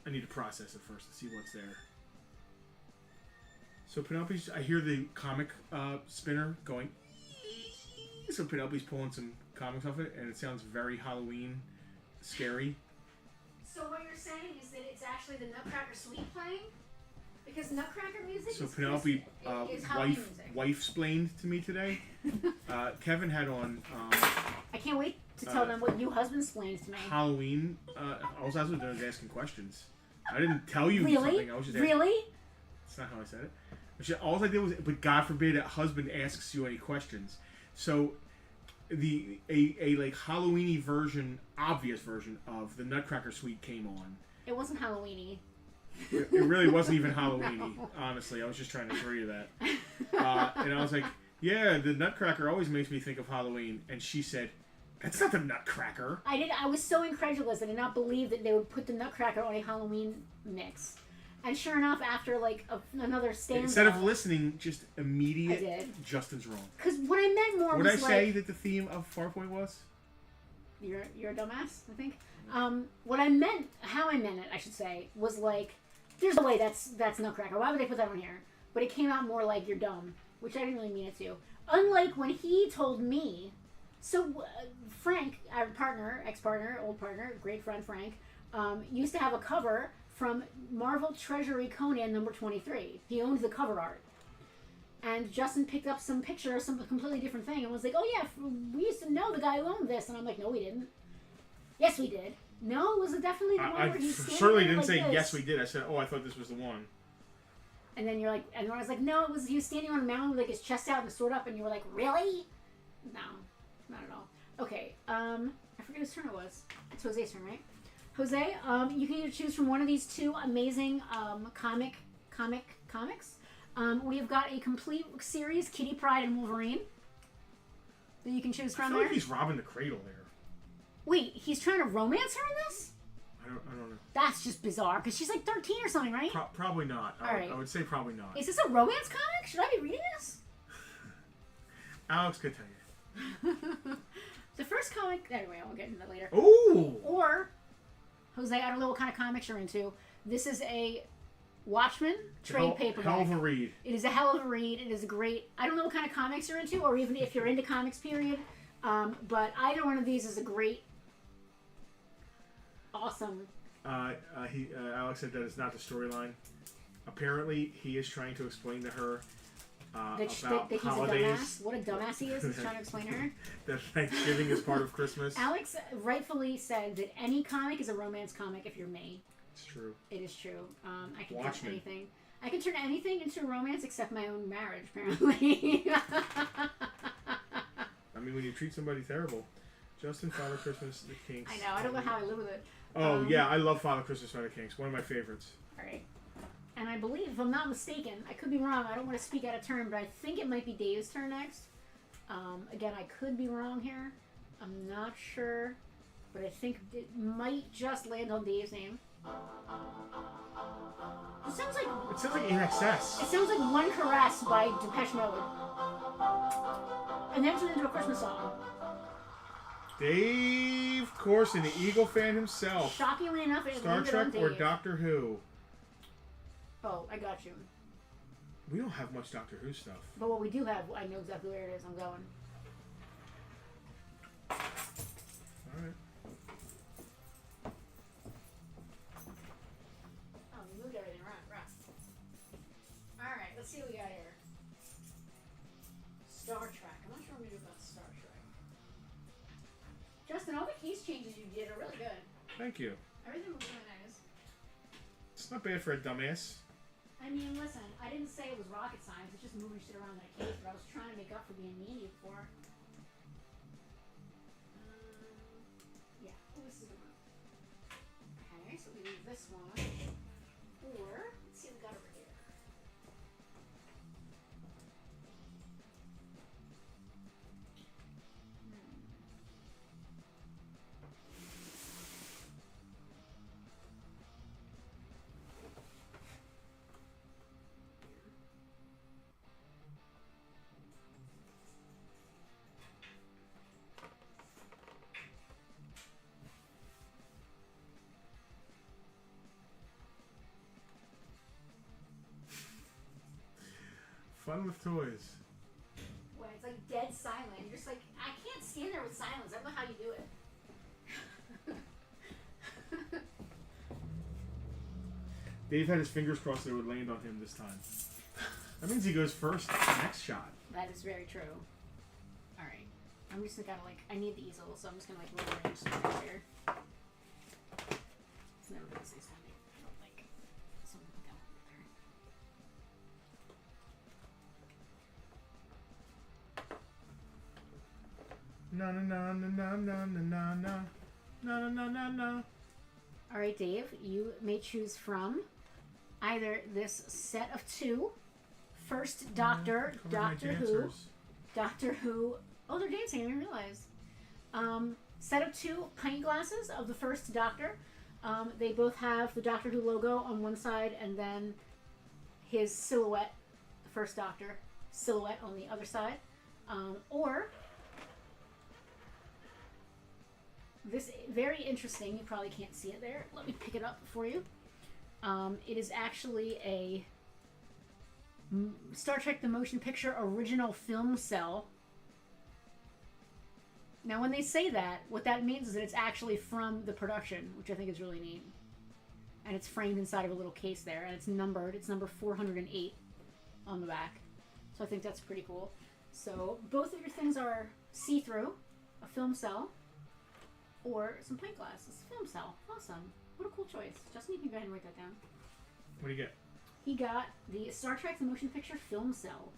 I need to process it first to see what's there. So Penelope's. I hear the comic spinner going. So Penelope's pulling some comics off it, and it sounds very Halloween, scary. So what you're saying is that it's actually the Nutcracker Suite playing? Because Nutcracker music So is Penelope is Halloween music. wife-splained to me today. Kevin had on I can't wait to tell them what you husband-splains to me. Halloween. All I was doing was asking questions. I didn't tell you Really? something. I was just asking. Really? That's not how I said it. All I did was, but God forbid a husband asks you any questions. So, a like Halloweeny version, obvious version of the Nutcracker Suite came on. It wasn't Halloweeny. It really wasn't even Halloweeny, honestly. I was just trying to throw you that. And I was like, yeah, the Nutcracker always makes me think of Halloween. And she said, that's not the Nutcracker. I was so incredulous. I did not believe that they would put the Nutcracker on a Halloween mix. And sure enough, after like another stanza, Instead of listening, just immediate, I did. Justin's wrong. Because what I meant more Would was I say that the theme of Farpoint was? You're a dumbass, I think. What I meant, how I meant it, I should say, was like, there's no way that's Nutcracker. Why would they put that on here? But it came out more like you're dumb, which I didn't really mean it to. Unlike when he told me, so Frank, our partner, ex-partner, old partner, great friend Frank, used to have a cover from Marvel Treasury Conan number 23. He owned the cover art. And Justin picked up some picture of some completely different thing and was like, oh yeah, we used to know the guy who owned this. And I'm like, no, we didn't. Yes, we did. No, it was definitely the one I where he's standing certainly there didn't like say this. yes we did. I said, oh, I thought this was the one. And then you're like, and I was like, no, he was standing on a mountain with like his chest out and a sword up, and you were like, really? No, not at all. Okay, I forget whose turn it was. It's Jose's turn, right? Jose, you can either choose from one of these two amazing comics. We've got a complete series, Kitty Pryde and Wolverine, that you can choose I from feel there. like he's robbing the cradle there. Wait, he's trying to romance her in this? I don't know. That's just bizarre, because she's like 13 or something, right? Probably not. All right. I would say probably not. Is this a romance comic? Should I be reading this? Alex could tell you. The first comic... Anyway, I'll get into that later. Ooh! Or, Jose, I don't know what kind of comics you're into. This is a Watchmen trade paperback. Hell of a read. It is a hell of a read. It is great. I don't know what kind of comics you're into, or even if you're into comics, period. But either one of these is a great, awesome. Alex said that it's not the storyline. Apparently, he is trying to explain to her about That he's holidays. a dumbass. What a dumbass he is. He's trying to explain to her. That Thanksgiving is part of Christmas. Alex rightfully said that any comic is a romance comic if you're me. It's true. It is true. I can Watchmen. turn anything. I can turn anything into a romance except my own marriage, apparently. I mean, when you treat somebody terrible. Justin, Father Christmas, The Kinks. I know. I don't know how I live with it. Oh, yeah. I love Father Christmas by The Kinks. One of my favorites. All right. And I believe, if I'm not mistaken, I could be wrong. I don't want to speak out of turn, but I think it might be Dave's turn next. Again, I could be wrong here. I'm not sure. But I think it might just land on Dave's name. It sounds like In Excess. It sounds like One Caress by Depeche Mode. And then turns into a Christmas song. Dave Corson, the Eagle fan himself. Shockingly enough, it Star landed Trek on Dave. or Doctor Who? Oh, I got you. We don't have much Doctor Who stuff. But what we do have, I know exactly where it is. I'm going. Alright. Oh, we moved everything around. Alright, let's see what we got here. Star Trek. I'm not sure what I'm going to do about Star Trek. Justin, all the case changes you did are really good. Thank you. Everything was really nice. It's not bad for a dumbass. I mean, listen, I didn't say it was rocket science. It's just moving shit around in a case, but I was trying to make up for being mean to you before. Yeah. Oh, this is a good one. Okay, so we leave this one. Or, let's see what we got over here. Fun with toys. When it's like dead silent, you're just like, I can't stand there with silence. I don't know how you do it. Dave had his fingers crossed that it would land on him this time. That means he goes first next shot. That is very true. Alright. I'm just gonna I need the easel, so I'm just gonna rearrange some things here. It's never gonna say something. I don't like something like that one there. No, no, no, no, no, no, no, no. No, no, no, no. Alright, Dave, you may choose from either this set of two. First Doctor, Doctor Who. Doctor Who. Oh, they're dancing, I didn't realize. Set of two pint glasses of the first Doctor. They both have the Doctor Who logo on one side and then his silhouette, the first Doctor, silhouette on the other side. Or this very interesting, you probably can't see it there. Let me pick it up for you. It is actually a Star Trek the Motion Picture original film cell. Now, when they say that, what that means is that it's actually from the production, which I think is really neat. And it's framed inside of a little case there, and it's numbered. It's number 408 on the back. So I think that's pretty cool. So both of your things are see-through, a film cell, or some pint glass. It's a film cell. Awesome. What a cool choice. Justin, you can go ahead and write that down. What do you get? He got the Star Trek the Motion Picture film cell.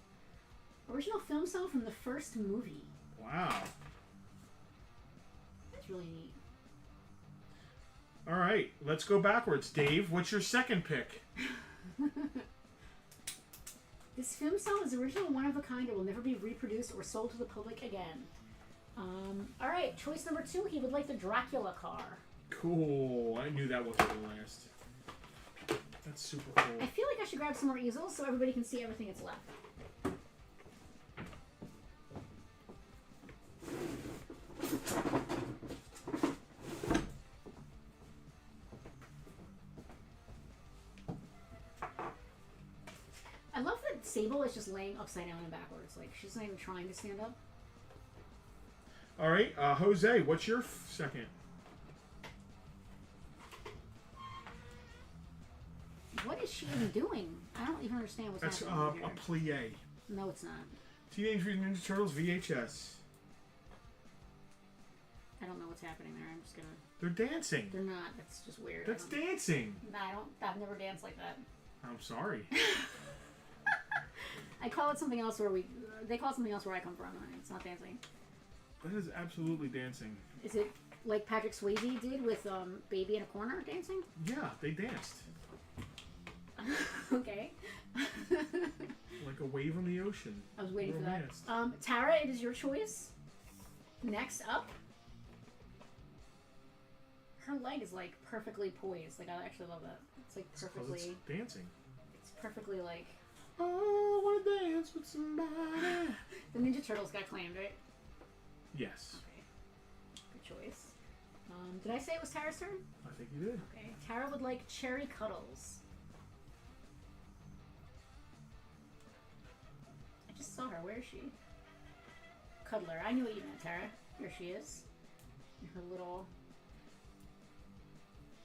Original film cell from the first movie. Wow. That's really neat. All right, let's go backwards. Dave, what's your second pick? This film style is original and one of a kind. It will never be reproduced or sold to the public again. All right, choice number 2. He would like the Dracula car. Cool. I knew that wasn't going to last. That's super cool. I feel like I should grab some more easels so everybody can see everything that's left. I love that Sable is just laying upside down and backwards. Like, she's not even trying to stand up. All right, Jose, what's your second? What is she even doing? I don't even understand what's That's happening a here. plie. No, it's not. Teenage Mutant Ninja Turtles VHS. I don't know what's happening there. I'm just gonna... They're dancing. They're not. That's just weird. That's dancing. Nah, I've never danced like that. I'm sorry. I call it something else where they call it something else where I come from. It's not dancing. That is absolutely dancing. Is it like Patrick Swayze did with Baby in a Corner dancing? Yeah, they danced. Okay. Like a wave on the ocean. I was waiting Romanced. for that. Tara, it is your choice. Next up. Her leg is like perfectly poised. Like, I actually love that. It's like perfectly... It's dancing. It's perfectly like... Oh, I want to dance with somebody. The Ninja Turtles got claimed, right? Yes. Okay. Good choice. Did I say it was Tara's turn? I think you did. Okay. Tara would like Cherry Cuddles. I just saw her. Where is she? Cuddler. I knew what you meant, Tara. Here she is. In her little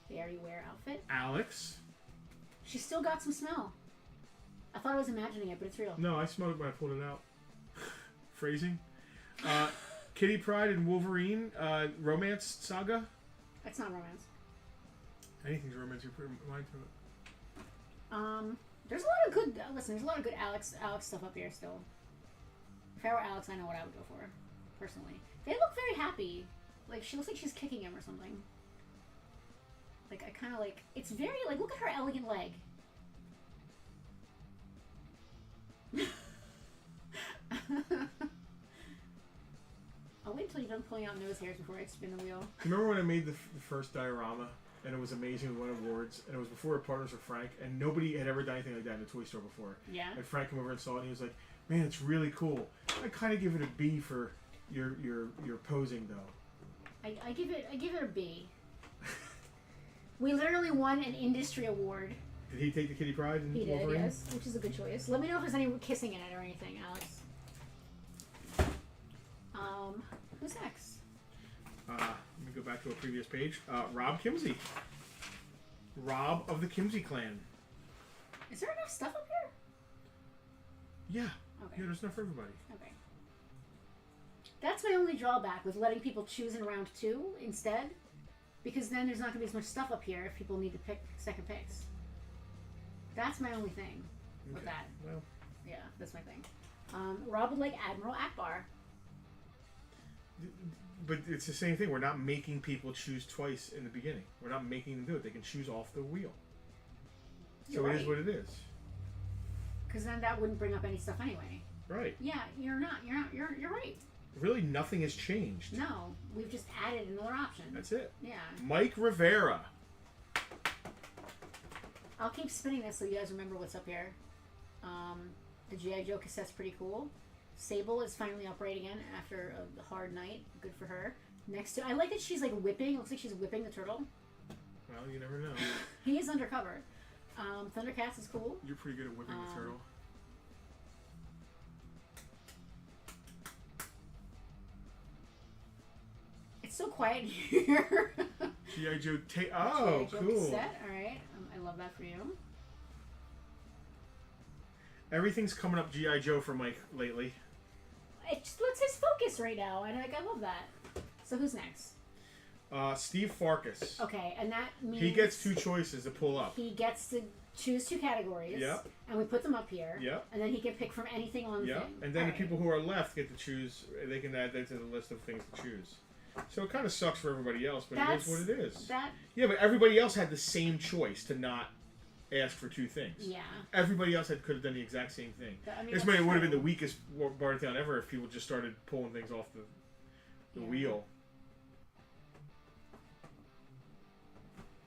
fairy wear outfit. Alex. She's still got some smell. I thought I was imagining it, but it's real. No, I smelled it when I pulled it out. Phrasing. Kitty Pryde and Wolverine romance saga. That's not romance. Anything's romance. You put your mind to it. There's a lot of good. Listen, there's a lot of good Alex stuff up here still. If I were Alex, I know what I would go for, personally. They look very happy. Like, she looks like she's kicking him or something. Like, I kind of like... It's very, like, look at her elegant leg. I'll wait until you're done pulling out nose hairs before I spin the wheel. Remember when I made the first diorama? And it was amazing. We won awards. And it was before our partners with Frank. And nobody had ever done anything like that in a toy store before. Yeah. And Frank came over and saw it. And he was like, man, it's really cool. I kind of give it a B for your posing, though. I give it a B. We literally won an industry award. Did he take the Kitty Pryde and He did, Wolverine? yes, which is a good choice. Let me know if there's any kissing in it or anything, Alex. Who's next? Let me go back to a previous page. Rob Kimsey. Rob of the Kimsey clan. Is there enough stuff up here? Yeah. Okay. Yeah, there's enough for everybody. Okay. That's my only drawback with letting people choose in round 2 instead. Because then there's not going to be as much stuff up here if people need to pick second picks. That's my only thing with that. Well, yeah, that's my thing. Rob would like Admiral Akbar. but it's the same thing. We're not making people choose twice in the beginning. We're not making them do it. They can choose off the wheel. So You're it is right. what it is. Because then that wouldn't bring up any stuff anyway. Right. Yeah, you're right. Really, nothing has changed. No, we've just added another option. That's it. Yeah. Mike Rivera. I'll keep spinning this so you guys remember what's up here. The G.I. Joe cassette's pretty cool. Sable is finally upright again after a hard night. Good for her. Next to... I like that she's like whipping. It looks like she's whipping the turtle. Well, you never know. He is undercover. Thundercats is cool. You're pretty good at whipping the turtle. It's so quiet here. G.I. Joe Oh, G.I. Joe cool. cassette. All right. I love that for you. Everything's coming up G.I. Joe for Mike lately. It's his focus right now, and I love that. So who's next? Steve Farkas. Okay, and that means... He gets 2 choices to pull up. He gets to choose 2 categories. Yep. And we put them up here. Yep. And then he can pick from anything on the Yep. thing. And then All the right. people who are left get to choose. They can add that to the list of things to choose. So it kind of sucks for everybody else, but it is what it is. That... Yeah, but everybody else had the same choice to not ask for two things. Yeah. Everybody else could have done the exact same thing. I mean, This that's would have true. been the weakest Bartown ever if people just started pulling things off the wheel.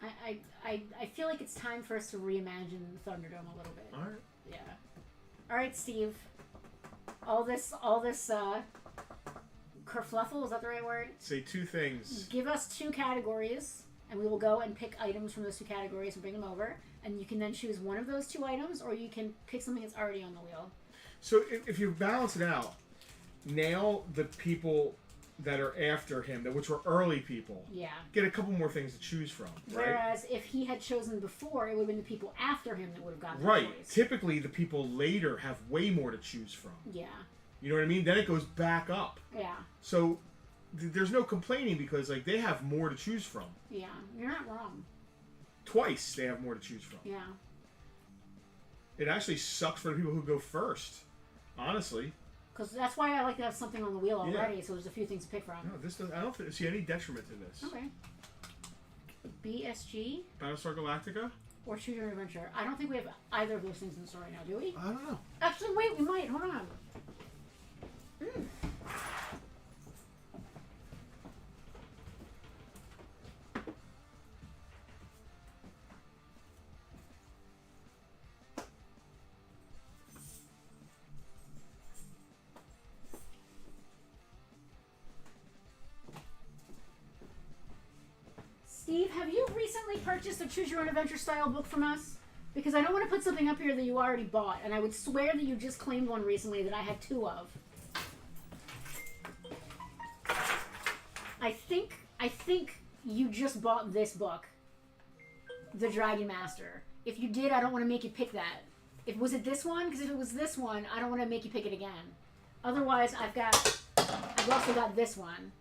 I feel like it's time for us to reimagine Thunderdome a little bit. All right. Yeah. All right, Steve. All this kerfluffle, is that the right word? Say two things. Give us two categories, and we will go and pick items from those two categories and bring them over. And you can then choose one of those two items, or you can pick something that's already on the wheel. So if you balance it out, now the people that are after him, which were early people, get a couple more things to choose from. Right? Whereas if he had chosen before, it would have been the people after him that would have gotten the Right. choice. Typically, the people later have way more to choose from. Yeah. You know what I mean? Then it goes back up. Yeah. So there's no complaining because like they have more to choose from. Yeah. You're not wrong. Twice they have more to choose from. Yeah. It actually sucks for the people who go first. Honestly. Because that's why I like to have something on the wheel already, Yeah. so there's a few things to pick from. No, this doesn't, I don't see any detriment to this. Okay. BSG Battlestar Galactica? or Choose Your Own Adventure. I don't think we have either of those things in the store right now, do we? I don't know. Actually, wait, we might. Hold on. Mm. Steve, have you recently purchased a Choose Your Own Adventure style book from us? Because I don't want to put something up here that you already bought, and I would swear that you just claimed one recently that I had two of. I think you just bought this book, The Dragon Master. If you did, I don't want to make you pick that. Was it this one? Because if it was this one, I don't want to make you pick it again. Otherwise, I've also got this one.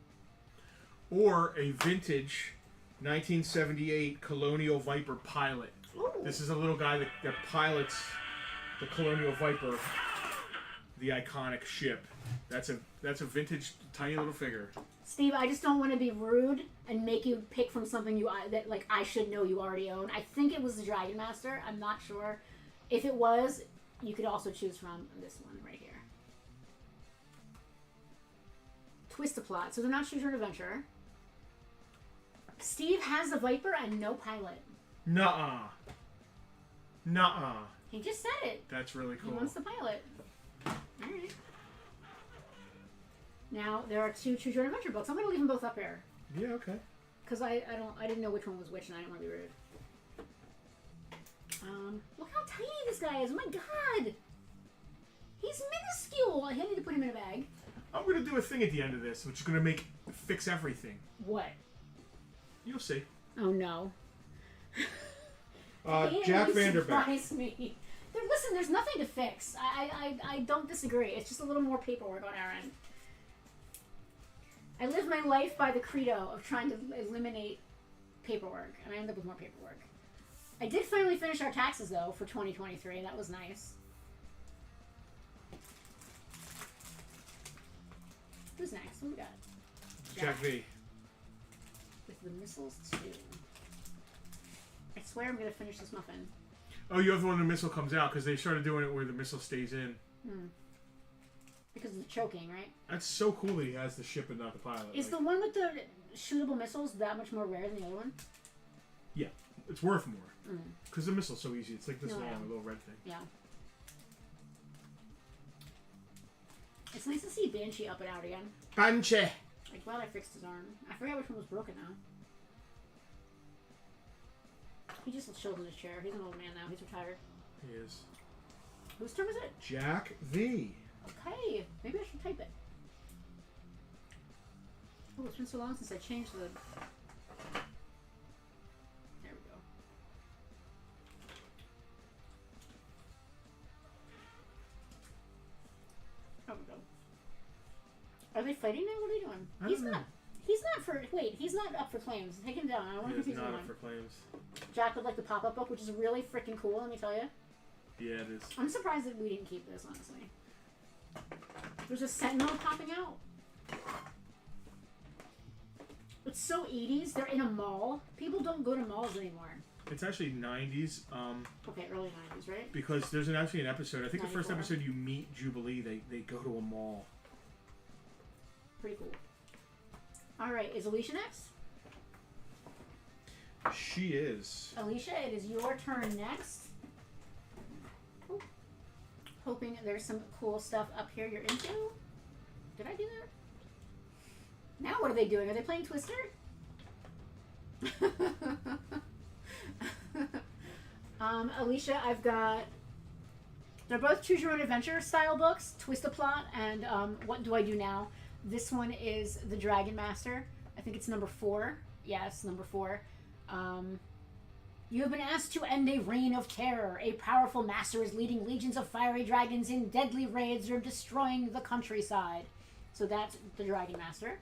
Or a vintage 1978 Colonial Viper pilot. Ooh. This is a little guy that pilots the Colonial Viper, the iconic ship. That's a vintage tiny little figure. Steve, I just don't want to be rude and make you pick from something that like I should know you already own. I think it was the Dragon Master. I'm not sure. If it was, you could also choose from this one right here. Twist-a-plot. So they're not Choose Your Own Adventure. Steve has the Viper and no pilot. Nuh-uh. Nuh-uh. He just said it. That's really cool. He wants the pilot. Alright. Now, there are two Choose Your Own Adventure books. I'm going to leave them both up here. Yeah, okay. Because I didn't know which one was which, and I didn't want to be rude. Look how tiny this guy is. Oh my god! He's minuscule. I need to put him in a bag. I'm going to do a thing at the end of this, which is going to fix everything. What? You'll see. Oh no. Jack Vanderbeek. Surprise me. Listen, there's nothing to fix. I don't disagree. It's just a little more paperwork on our end. I live my life by the credo of trying to eliminate paperwork, and I end up with more paperwork. I did finally finish our taxes, though, for 2023. That was nice. Who's next? What we got? Jack V. With the missiles, too. I swear I'm going to finish this muffin. Oh, you have the one the missile comes out, because they started doing it where the missile stays in. Because of the choking, right? That's so cool that he has the ship and not the pilot. Is the one with the shootable missiles that much more rare than the other one? Yeah, it's worth more. Because the missile's so easy. It's like this long, yeah. a little red thing. Yeah. It's nice to see Banshee up and out again. Banshee! Like, glad I fixed his arm. I forgot which one was broken now. He just chills in his chair. He's an old man now. He's retired. He is. Whose turn is it? Jack V. Okay. Maybe I should type it. Oh, it's been so long since I changed the... There we go. There we go. Are they fighting now? What are they doing? He's not for... Wait, he's not up for claims. Take him down. I don't want to He is confuse not anyone. up for claims. Jack would like the pop-up book, which is really freaking cool, let me tell you. Yeah, it is. I'm surprised that we didn't keep this, honestly. There's a Sentinel popping out. It's so 80s. They're in a mall. People don't go to malls anymore. It's actually 90s. Okay, early 90s, right? Because there's actually an episode. I think the first 94. episode you meet Jubilee. They go to a mall. Pretty cool. All right, is Alicia next? She is. Alicia, it is your turn next. Oh. Hoping there's some cool stuff up here you're into. Did I do that? Now what are they doing? Are they playing Twister? Alicia, I've got... They're both Choose Your Own Adventure style books. Twist the Plot and What Do I Do Now? This one is The Dragon Master. I think it's number 4. Yes, number 4. You have been asked to end a reign of terror. A powerful master is leading legions of fiery dragons in deadly raids or destroying the countryside. So that's The Dragon Master.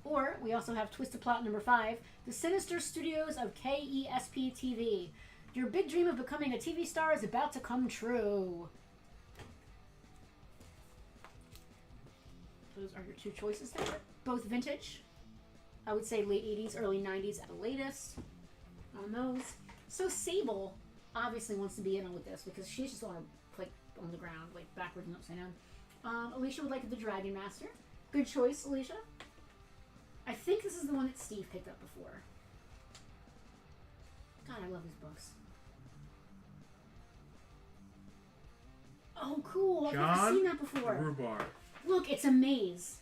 Or we also have Twisted Plot number 5, The Sinister Studios of KESP TV. Your big dream of becoming a TV star is about to come true. Those are your 2 choices there. Both vintage. I would say late 80s, early 90s at the latest on those. So Sable obviously wants to be in on with this because she's just on on the ground, like backwards and upside down. Alicia would like The Dragon Master. Good choice, Alicia. I think this is the one that Steve picked up before. God, I love these books. Oh, cool. I've never seen that before. Rhubarb. Look, it's a maze.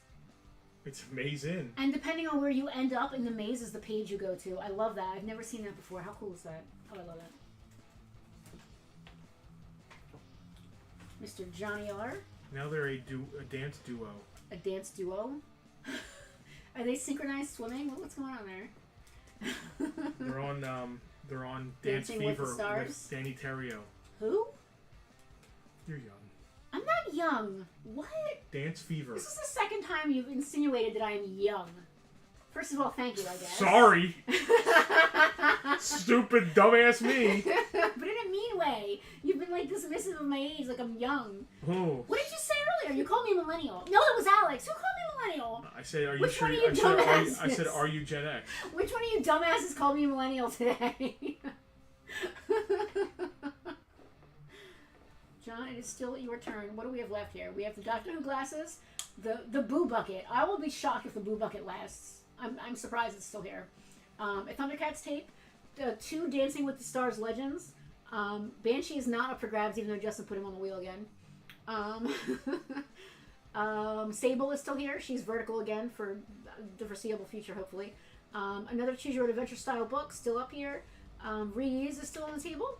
It's amazing. And depending on where you end up in the maze is the page you go to. I love that. I've never seen that before. How cool is that? Oh, I love it. Mr. Johnny R. Now they're a dance duo. A dance duo? Are they synchronized swimming? What's going on there? They're on Dance Dancing Fever with the Stars? with Danny Terrio. Who? You're young. I'm not young. What? Dance Fever. This is the second time you've insinuated that I am young. First of all, thank you, I guess. Sorry. Stupid, dumbass me. But in a mean way. You've been like dismissive of my age, like I'm young. Oh. What did you say earlier? You called me millennial. No, it was Alex. Who called me millennial? I said, are you Which sure? one of you dumbasses? I said, are you Gen X? Which one of you dumbasses called me millennial today? John, it is still your turn. What do we have left here? We have the Doctor Who glasses, the Boo Bucket. I will be shocked if the Boo Bucket lasts. I'm surprised it's still here. A Thundercats tape, 2 Dancing with the Stars Legends. Banshee is not up for grabs, even though Justin put him on the wheel again. Sable is still here. She's vertical again for the foreseeable future, hopefully. Another Choose Your Own Adventure style book still up here. Reuse is still on the table.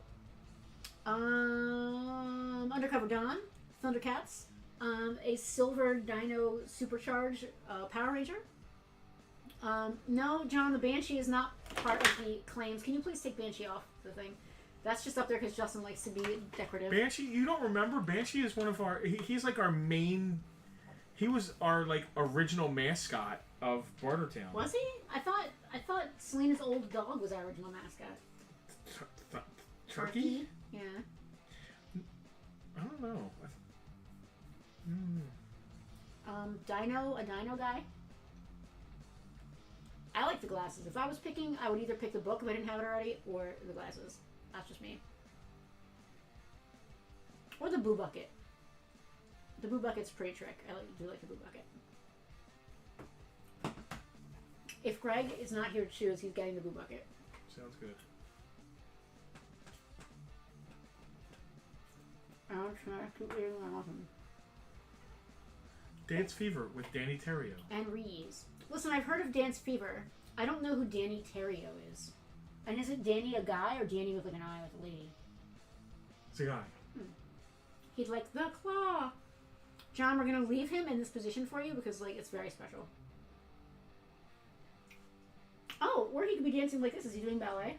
Undercover Dawn, Thundercats. A Silver Dino Supercharge Power Ranger. No, John, the Banshee is not part of the claims. Can you please take Banshee off the thing? That's just up there because Justin likes to be decorative. Banshee, you don't remember? Banshee is one of our... He's like our main... He was our like original mascot of Bartertown. Was he? I thought Selena's old dog was our original mascot. Turkey? Yeah. I don't know. A dino guy? I like the glasses. If I was picking, I would either pick the book if I didn't have it already, or the glasses. That's just me. Or the Boo Bucket. The Boo Bucket's a pretty trick. I do like the Boo Bucket. If Greg is not here to choose, he's getting the Boo Bucket. Sounds good. I'm trying to keep reading my awesome. Dance Fever with Danny Terrio. And Reuse. Listen, I've heard of Dance Fever. I don't know who Danny Terrio is. And is it Danny a guy or Danny with like an eye with a lady? It's a guy. He's like, the claw. John, we're going to leave him in this position for you because like it's very special. Oh, or he could be dancing like this. Is he doing ballet?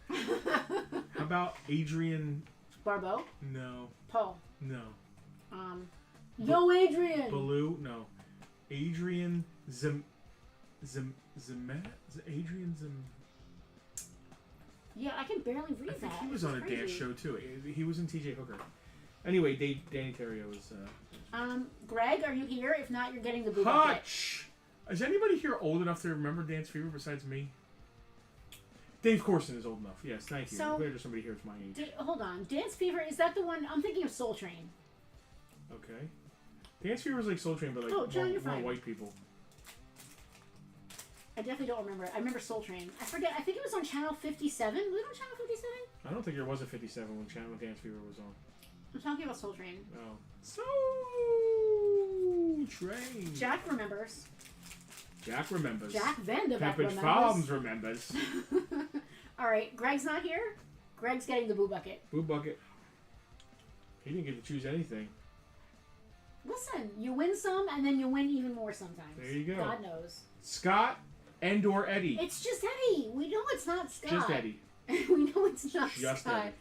How about Adrian... Barbeau? No. Paul? No. Yo, Adrian! Baloo? No. Adrian Adrian Yeah, I can barely read I think that. he was on a dance show too. He was in TJ Hooker. Anyway, Danny Terrio is... Greg, are you here? If not, you're getting the Boo Hutch! Is anybody here old enough to remember Dance Fever besides me? Dave Corson is old enough. Yes, thank you. So- I'm glad there's somebody here that's my age. Hold on. Dance Fever, is that the one? I'm thinking of Soul Train. Okay. Dance Fever is like Soul Train, but like Oh, John, you're more fine. white people. I definitely don't remember it. I remember Soul Train. I forget. I think it was on Channel 57. Was it on Channel 57? I don't think there was a 57 when Dance Fever was on. I'm talking about Soul Train. Oh. Soul Train. Jack remembers. Jack remembers. Jack Vanderbeck Pepperidge remembers. Farms remembers. All right, Greg's not here. Greg's getting the boo bucket. Boo Bucket. He didn't get to choose anything. Listen, you win some, and then you win even more sometimes. There you go. God knows. Scott and/or Eddie. It's just Eddie. We know it's not Scott. Just Eddie. We know it's not Just Scott.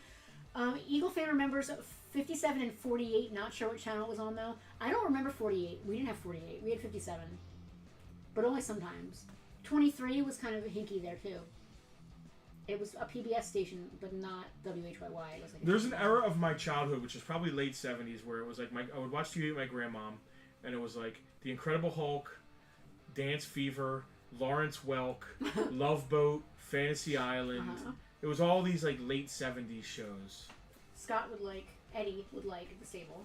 Eddie. Eagle fan remembers 57 and 48. Not sure what channel it was on, though. I don't remember 48. We didn't have 48. We had 57. But only sometimes. 23 was kind of a hinky there, too. It was a PBS station, but not WHYY. It was like There's an era of my childhood, which is probably late 70s, where it was like I would watch TV with my grandmom, and it was like The Incredible Hulk, Dance Fever, Lawrence Welk, Love Boat, Fantasy Island. Uh-huh. It was all these like late 70s shows. Scott would like, Eddie would like the stable.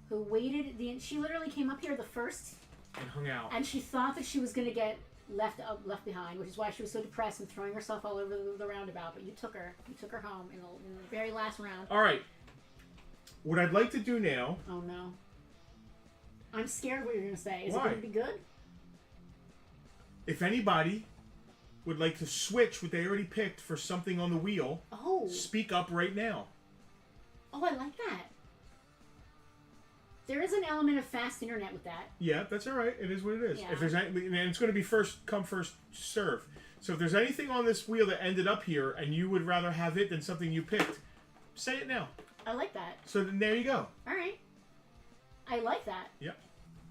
Who waited, she literally came up here the first, And hung out. and she thought that she was going to get left behind, which is why she was so depressed and throwing herself all over the roundabout. But you took her home in the very last round. All right. What I'd like to do now. Oh no, I'm scared what you're going to say. Is Why? it going to be good? If anybody would like to switch what they already picked for something on the wheel, Oh, speak up right now. oh, I like that. There is an element of fast internet with that. Yeah, that's all right. It is what it is. Yeah. If there's any, and it's going to be first come, first serve. So if there's anything on this wheel that ended up here and you would rather have it than something you picked, say it now. I like that. So then there you go. All right. I like that. Yep.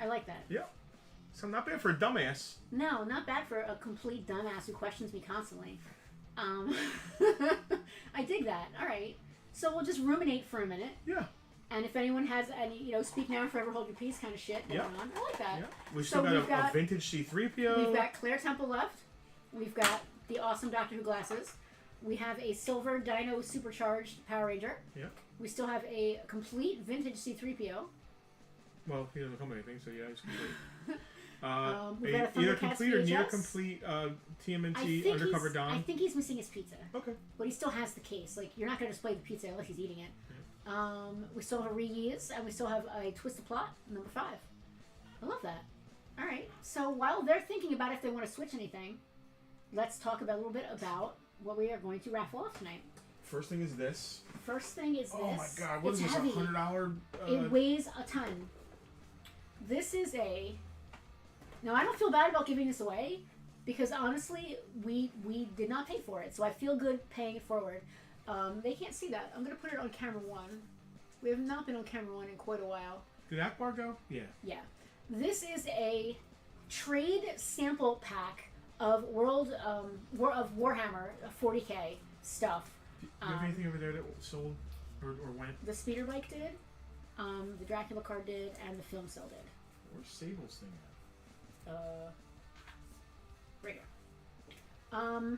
I like that. Yep. So not bad for a dumbass. No, not bad for a complete dumbass who questions me constantly. I dig that. All right. So we'll just ruminate for a minute. Yeah. And if anyone has any, speak now and forever hold your peace kind of shit going on, I like that. Yeah. We've So still we've got a got- vintage C-3PO. We've got Claire Temple left. We've got the awesome Doctor Who glasses. We have a silver Dino supercharged Power Ranger. Yep. We still have a complete vintage C-3PO. Well, he doesn't come with anything, so yeah, it's complete. We've got a Either Thundercats complete or near VHS. complete I TMNT think Undercover I Don. think he's missing his pizza. Okay. But he still has the case. Like, you're not going to display the pizza unless he's eating it. We still have a Reuse, and we still have a Twist the Plot, number 5. I love that. All right. So while they're thinking about if they want to switch anything, let's talk about a little bit about what we are going to raffle off tonight. First thing is this. First thing is this. Oh my god, what it's is this, heavy. $100? It weighs a ton. This is a... Now, I don't feel bad about giving this away, because honestly, we did not pay for it, so I feel good paying it forward. They can't see that. I'm going to put it on camera 1. We have not been on camera 1 in quite a while. Did Akbar go? Yeah. Yeah. This is a trade sample pack of of Warhammer 40K stuff. Do you have anything over there that sold or went? The speeder bike did, the Dracula card did, and the film cell did. Where's Sable's thing at? Right here.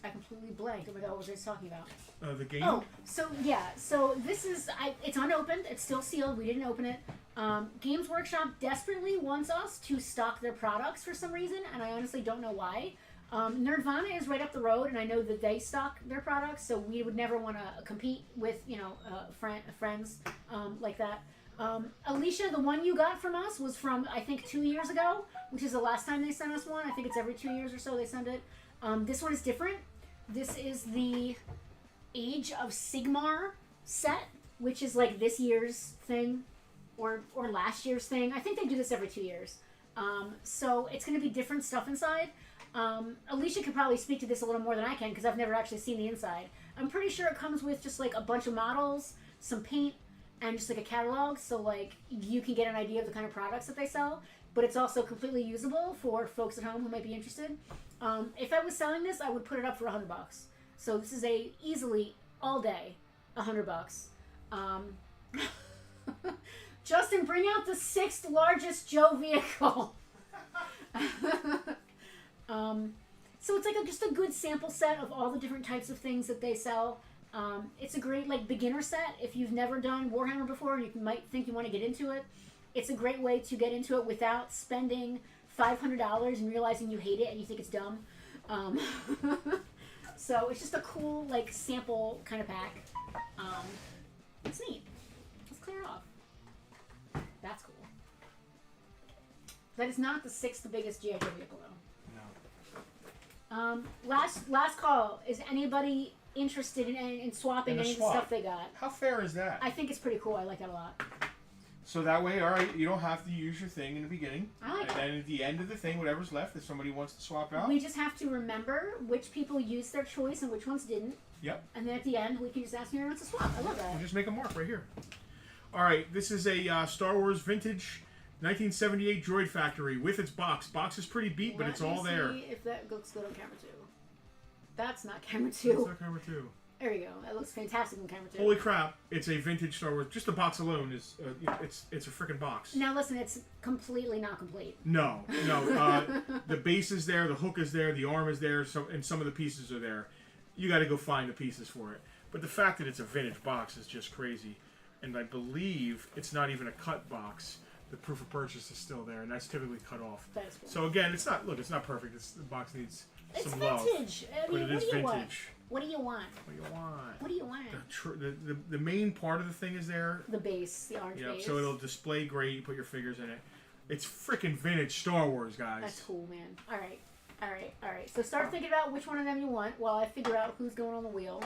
I completely blanked. Oh my god, what was I just talking about? The game? Oh, so yeah, so this is, it's unopened, it's still sealed, we didn't open it. Games Workshop desperately wants us to stock their products for some reason, and I honestly don't know why. Nerdvana is right up the road, and I know that they stock their products, so we would never want to compete with, friends like that. Alicia, the one you got from us was from, I think, 2 years ago, which is the last time they sent us one. I think it's every 2 years or so they send it. This one is different. This is the Age of Sigmar set, which is like this year's thing, or last year's thing. I think they do this every 2 years. So it's going to be different stuff inside. Alicia could probably speak to this a little more than I can, because I've never actually seen the inside. I'm pretty sure it comes with just like a bunch of models, some paint, and just like a catalog, so like you can get an idea of the kind of products that they sell, but it's also completely usable for folks at home who might be interested. If I was selling this, I would put it up for $100. So this is a easily all day $100. Justin, bring out the 6th largest Joe vehicle. So it's like just a good sample set of all the different types of things that they sell. It's a great like beginner set if you've never done Warhammer before and you might think you want to get into it. It's a great way to get into it without spending $500 and realizing you hate it and you think it's dumb. So it's just a cool like sample kind of pack. It's neat. Let's clear it off. That's cool. That is not the 6th biggest G.I. Joe vehicle though. Last call. Is anybody interested in swapping any of the stuff they got? How fair is that? I think it's pretty cool. I like that a lot. So that way, all right, you don't have to use your thing in the beginning. I like and then at the end of the thing, whatever's left, if somebody wants to swap out. We just have to remember which people used their choice and which ones didn't. Yep. And then at the end, we can just ask who wants to swap. I love that. And just make a mark right here. All right, this is a Star Wars vintage 1978 Droid Factory with its box. Box is pretty beat, but it's all there. Let me see if that looks good on camera 2. That's not camera 2. That's not camera 2. There you go. That looks fantastic on camera 2. Holy crap! It's a vintage Star Wars. Just the box alone is it's a freaking box. Now listen, it's completely not complete. No. The base is there, the hook is there, the arm is there, and some of the pieces are there. You got to go find the pieces for it. But the fact that it's a vintage box is just crazy. And I believe it's not even a cut box. The proof of purchase is still there, and that's typically cut off. That is cool. So again, it's not perfect. The box needs some love. Vintage. I mean, But it is vintage. What do you want? What do you want? What do you want? The main part of the thing is there. The base, the orange base. So it'll display great. You put your figures in it. It's freaking vintage Star Wars, guys. That's cool, man. All right. So start thinking about which one of them you want while I figure out who's going on the wheel.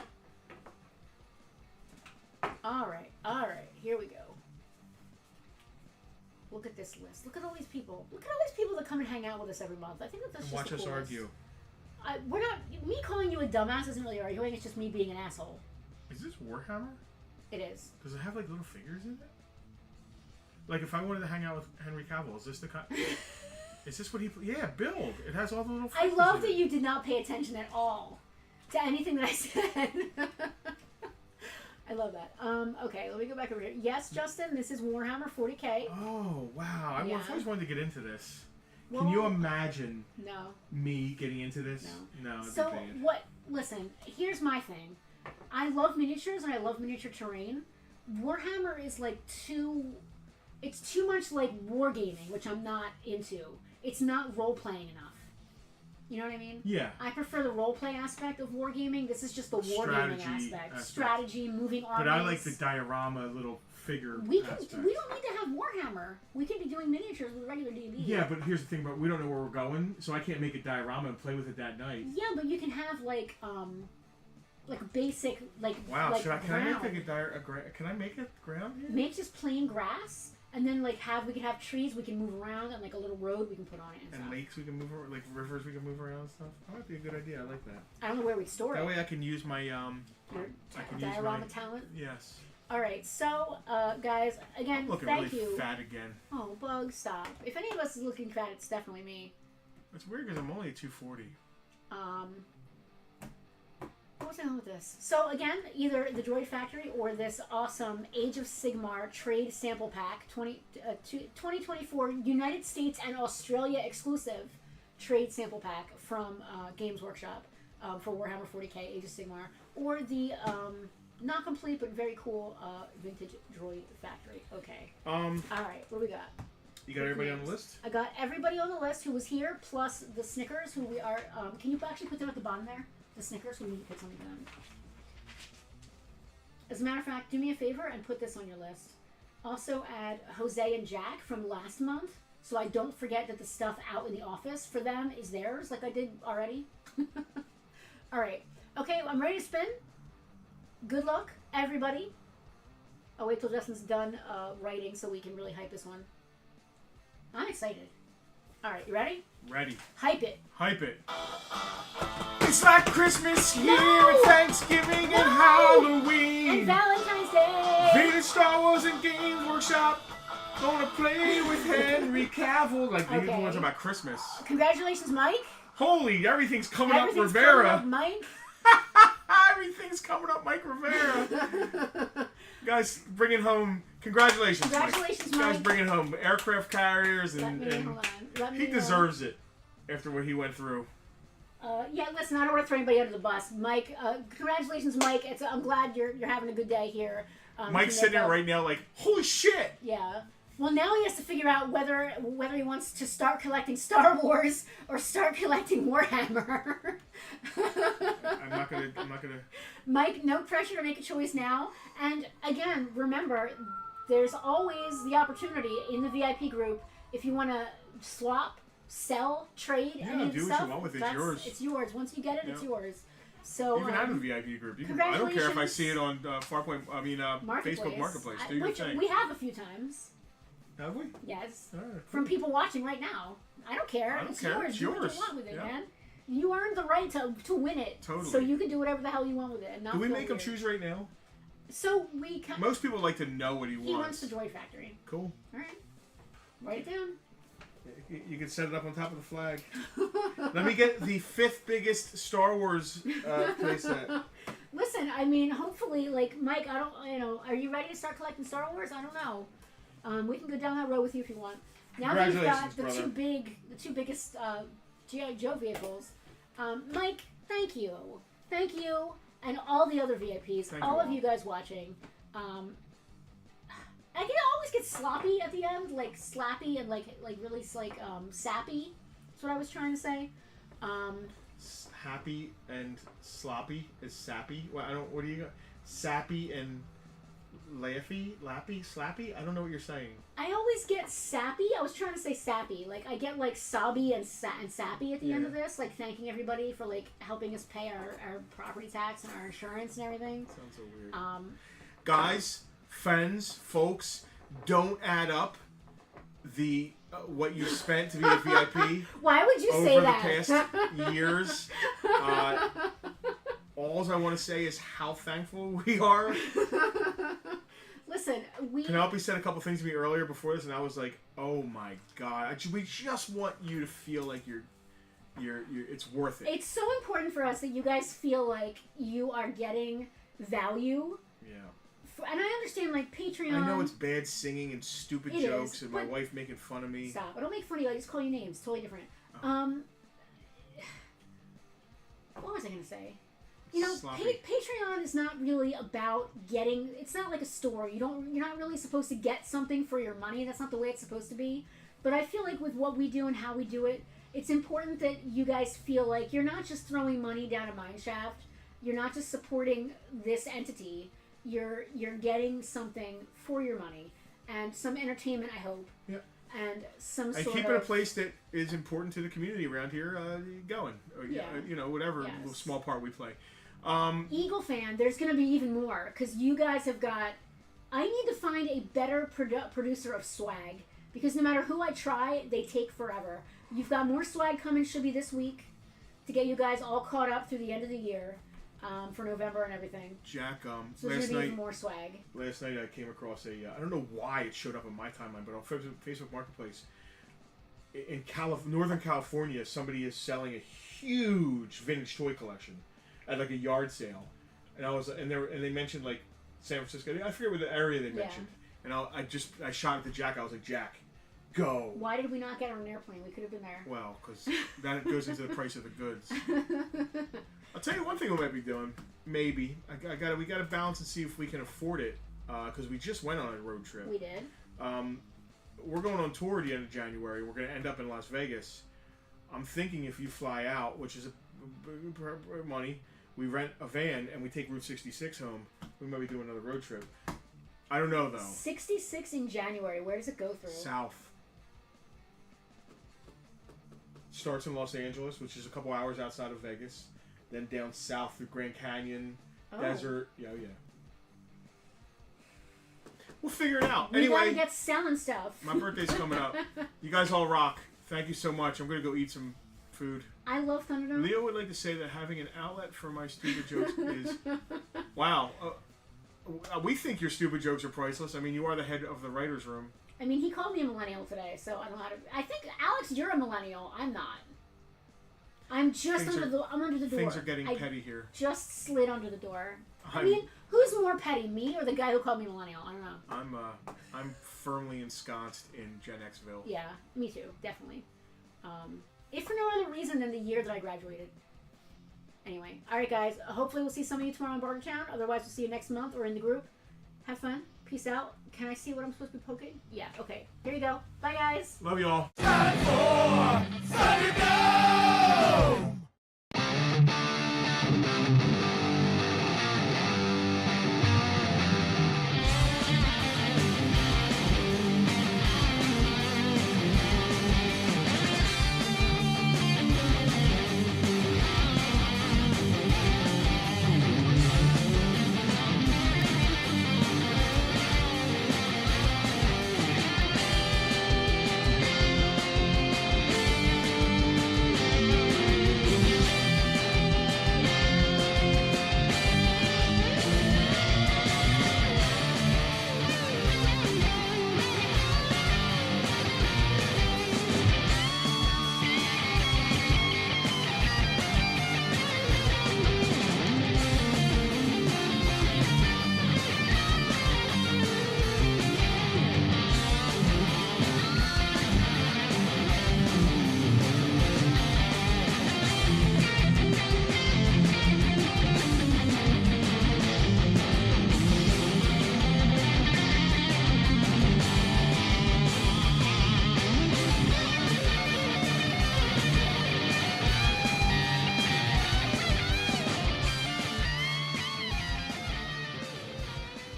All right. Here we go. Look at this list. Look at all these people. Look at all these people that come and hang out with us every month. I think that's just watch the us coolest. argue. We're not. Me calling you a dumbass isn't really arguing. It's just me being an asshole. Is this Warhammer? It is. Does it have like little figures in it? Like if I wanted to hang out with Henry Cavill, is this the kind? Is this what he? Yeah, build. It has all the little. I love that you did not pay attention at all to anything that I said. I love that. Okay, let me go back over here. Yes, Justin, this is Warhammer 40K. Oh wow! Yeah. I've always wanted to get into this. Well, Can you imagine No. me getting into this? No. So what? Listen, here's my thing. I love miniatures and I love miniature terrain. Warhammer is like it's too much like wargaming, which I'm not into. It's not role playing enough. You know what I mean? Yeah. I prefer the role play aspect of wargaming. This is just the wargaming aspect. Strategy, moving armies. But I like the diorama little figure We aspect. don't need to have Warhammer. We can be doing miniatures with regular D&D. Yeah, but here's the thing about we don't know where we're going, so I can't make a diorama and play with it that night. Yeah, but you can have like basic Wow, like can I ground. can I make it ground here? Make just plain grass, and then we can have trees we can move around, and like a little road we can put on it. And lakes we can move around, like rivers we can move around and stuff. That might be a good idea. I like that. I don't know where we store That it. way I can use my Your I can use diorama my talent. yes. All right, so guys, again, I'm looking thank really you. fat again. Oh, Bug, stop! If any of us is looking fat, it's definitely me. It's weird because I'm only at 240. What was I on with this? So again, either the Droid Factory or this awesome Age of Sigmar trade sample pack, 2024 United States and Australia exclusive trade sample pack from Games Workshop for Warhammer 40K Age of Sigmar, or the not complete but very cool vintage Droid Factory. Okay. All right, what do we got? You got everybody on the list? I got everybody on the list who was here, plus the Snickers, who we are. Can you actually put them at the bottom there? The Snickers, we need to put something down. As a matter of fact, do me a favor and put this on your list. Also add Jose and Jack from last month, so I don't forget that the stuff out in the office for them is theirs, like I did already. All right. Okay, I'm ready to spin. Good luck, everybody. I'll wait till Justin's done writing so we can really hype this one. I'm excited. All right, you ready? Ready. Hype it. Hype it. It's like Christmas here No! and Thanksgiving and Halloween. And Valentine's Day. Vintage Star Wars and Games Workshop. Gonna play with Henry Cavill. Like these Okay. ones about Christmas. Congratulations, Mike. Holy, everything's coming Everything's up, Rivera. coming up, Mike. Everything's coming up, Mike Rivera. Guys, bringing home Congratulations, Congratulations, Mike. You guys Mike. bringing home aircraft carriers, and Hold on. Let me he deserves it after what he went through. Yeah, listen, I don't want to throw anybody under the bus. Mike, congratulations, Mike. I'm glad you're having a good day here. Mike's sitting there right now like, holy shit! Yeah. Well, now he has to figure out whether he wants to start collecting Star Wars or start collecting Warhammer. I'm not gonna. Mike, no pressure to make a choice now. And again, remember, there's always the opportunity in the VIP group if you want to swap, sell, trade, any of the do stuff. what you want with it. It's yours. It's yours. Once you get it, it's yours. So even out of the VIP group, I don't care if I see it on Farpoint. Facebook Marketplace. Do your thing. We have a few times. Have we? Yes. All right, cool. From people watching right now. I don't care. It's yours. It's Do what yours. you want with it, man. You earned the right to win it. Totally. So you can do whatever the hell you want with it. And not Do we feel make him weird. choose right now? So we can. Most people like to know what he wants. He wants the Droid Factory. Cool. All right. Write it down. You can set it up on top of the flag. Let me get the 5th biggest Star Wars playset. Listen, I mean, hopefully, like Mike, are you ready to start collecting Star Wars? I don't know. We can go down that road with you if you want. Now that you've got the two biggest G.I. Joe vehicles, Mike, thank you, and all the other VIPs, all of you guys watching. I can always get sloppy at the end, like slappy and like really sappy. That's what I was trying to say. Happy and sloppy is sappy. Well, I don't. What do you got? Sappy and lappy, slappy. I don't know what you're saying. I always get sappy. I was trying to say sappy. Like I get like sobby and sappy at the end of this, like thanking everybody for like helping us pay our property tax and our insurance and everything. Sounds so weird. Guys, friends, folks, don't add up the what you spent to be a VIP. Why would you say that? Over the past years. All I want to say is how thankful we are. Listen, Penelope said a couple things to me earlier before this, and I was like, "Oh my god, we just want you to feel like you're it's worth it." It's so important for us that you guys feel like you are getting value. Yeah. And I understand, like Patreon. I know it's bad singing and stupid jokes, and my wife making fun of me. Stop! I don't make fun of you. I just call you names. Totally different. What was I gonna say? You know, Patreon is not really about getting. It's not like a store. You're not really supposed to get something for your money. That's not the way it's supposed to be. But I feel like with what we do and how we do it, it's important that you guys feel like you're not just throwing money down a mine shaft. You're not just supporting this entity. You're getting something for your money and some entertainment, I hope. Yep. And some and sort keeping of a place that is important to the community around here going. Or, whatever small part we play. Eagle fan, there's going to be even more because you guys have got. I need to find a better producer of swag because no matter who I try, they take forever. You've got more swag coming. Should be this week to get you guys all caught up through the end of the year for November and everything. Jack, so there's going to be even more swag. Last night I came across I don't know why it showed up on my timeline, but on Facebook Marketplace in Northern California, somebody is selling a huge vintage toy collection at like a yard sale, and they mentioned like San Francisco. I forget what the area they mentioned, and I shot at the Jack. I was like, Jack, go. Why did we not get on an airplane? We could have been there. Well, because that goes into the price of the goods. I'll tell you one thing we might be doing. Maybe we got to balance and see if we can afford it because we just went on a road trip. We did. We're going on tour at the end of January. We're going to end up in Las Vegas. I'm thinking if you fly out, which is money. We rent a van and we take Route 66 home. We might be doing another road trip. I don't know, though. 66 in January. Where does it go through? South. Starts in Los Angeles, which is a couple hours outside of Vegas. Then down south through Grand Canyon, desert. Yeah. We'll figure it out. We anyway, gotta get selling stuff. My birthday's coming up. You guys all rock. Thank you so much. I'm going to go eat some food. I love Thunderdome. Leo would like to say that having an outlet for my stupid jokes is... Wow. We think your stupid jokes are priceless. I mean, you are the head of the writer's room. I mean, he called me a millennial today, so I don't know how to... I think, Alex, you're a millennial. I'm not. I'm under the door. Things are getting petty here. Just slid under the door. I mean, who's more petty, me or the guy who called me millennial? I don't know. I'm firmly ensconced in Gen Xville. Yeah, me too, definitely. If for no other reason than the year that I graduated. Anyway, all right, guys. Hopefully, we'll see some of you tomorrow in Bartertown. Otherwise, we'll see you next month or in the group. Have fun. Peace out. Can I see what I'm supposed to be poking? Yeah. Okay. Here you go. Bye, guys. Love you all. Time for Thunderdome!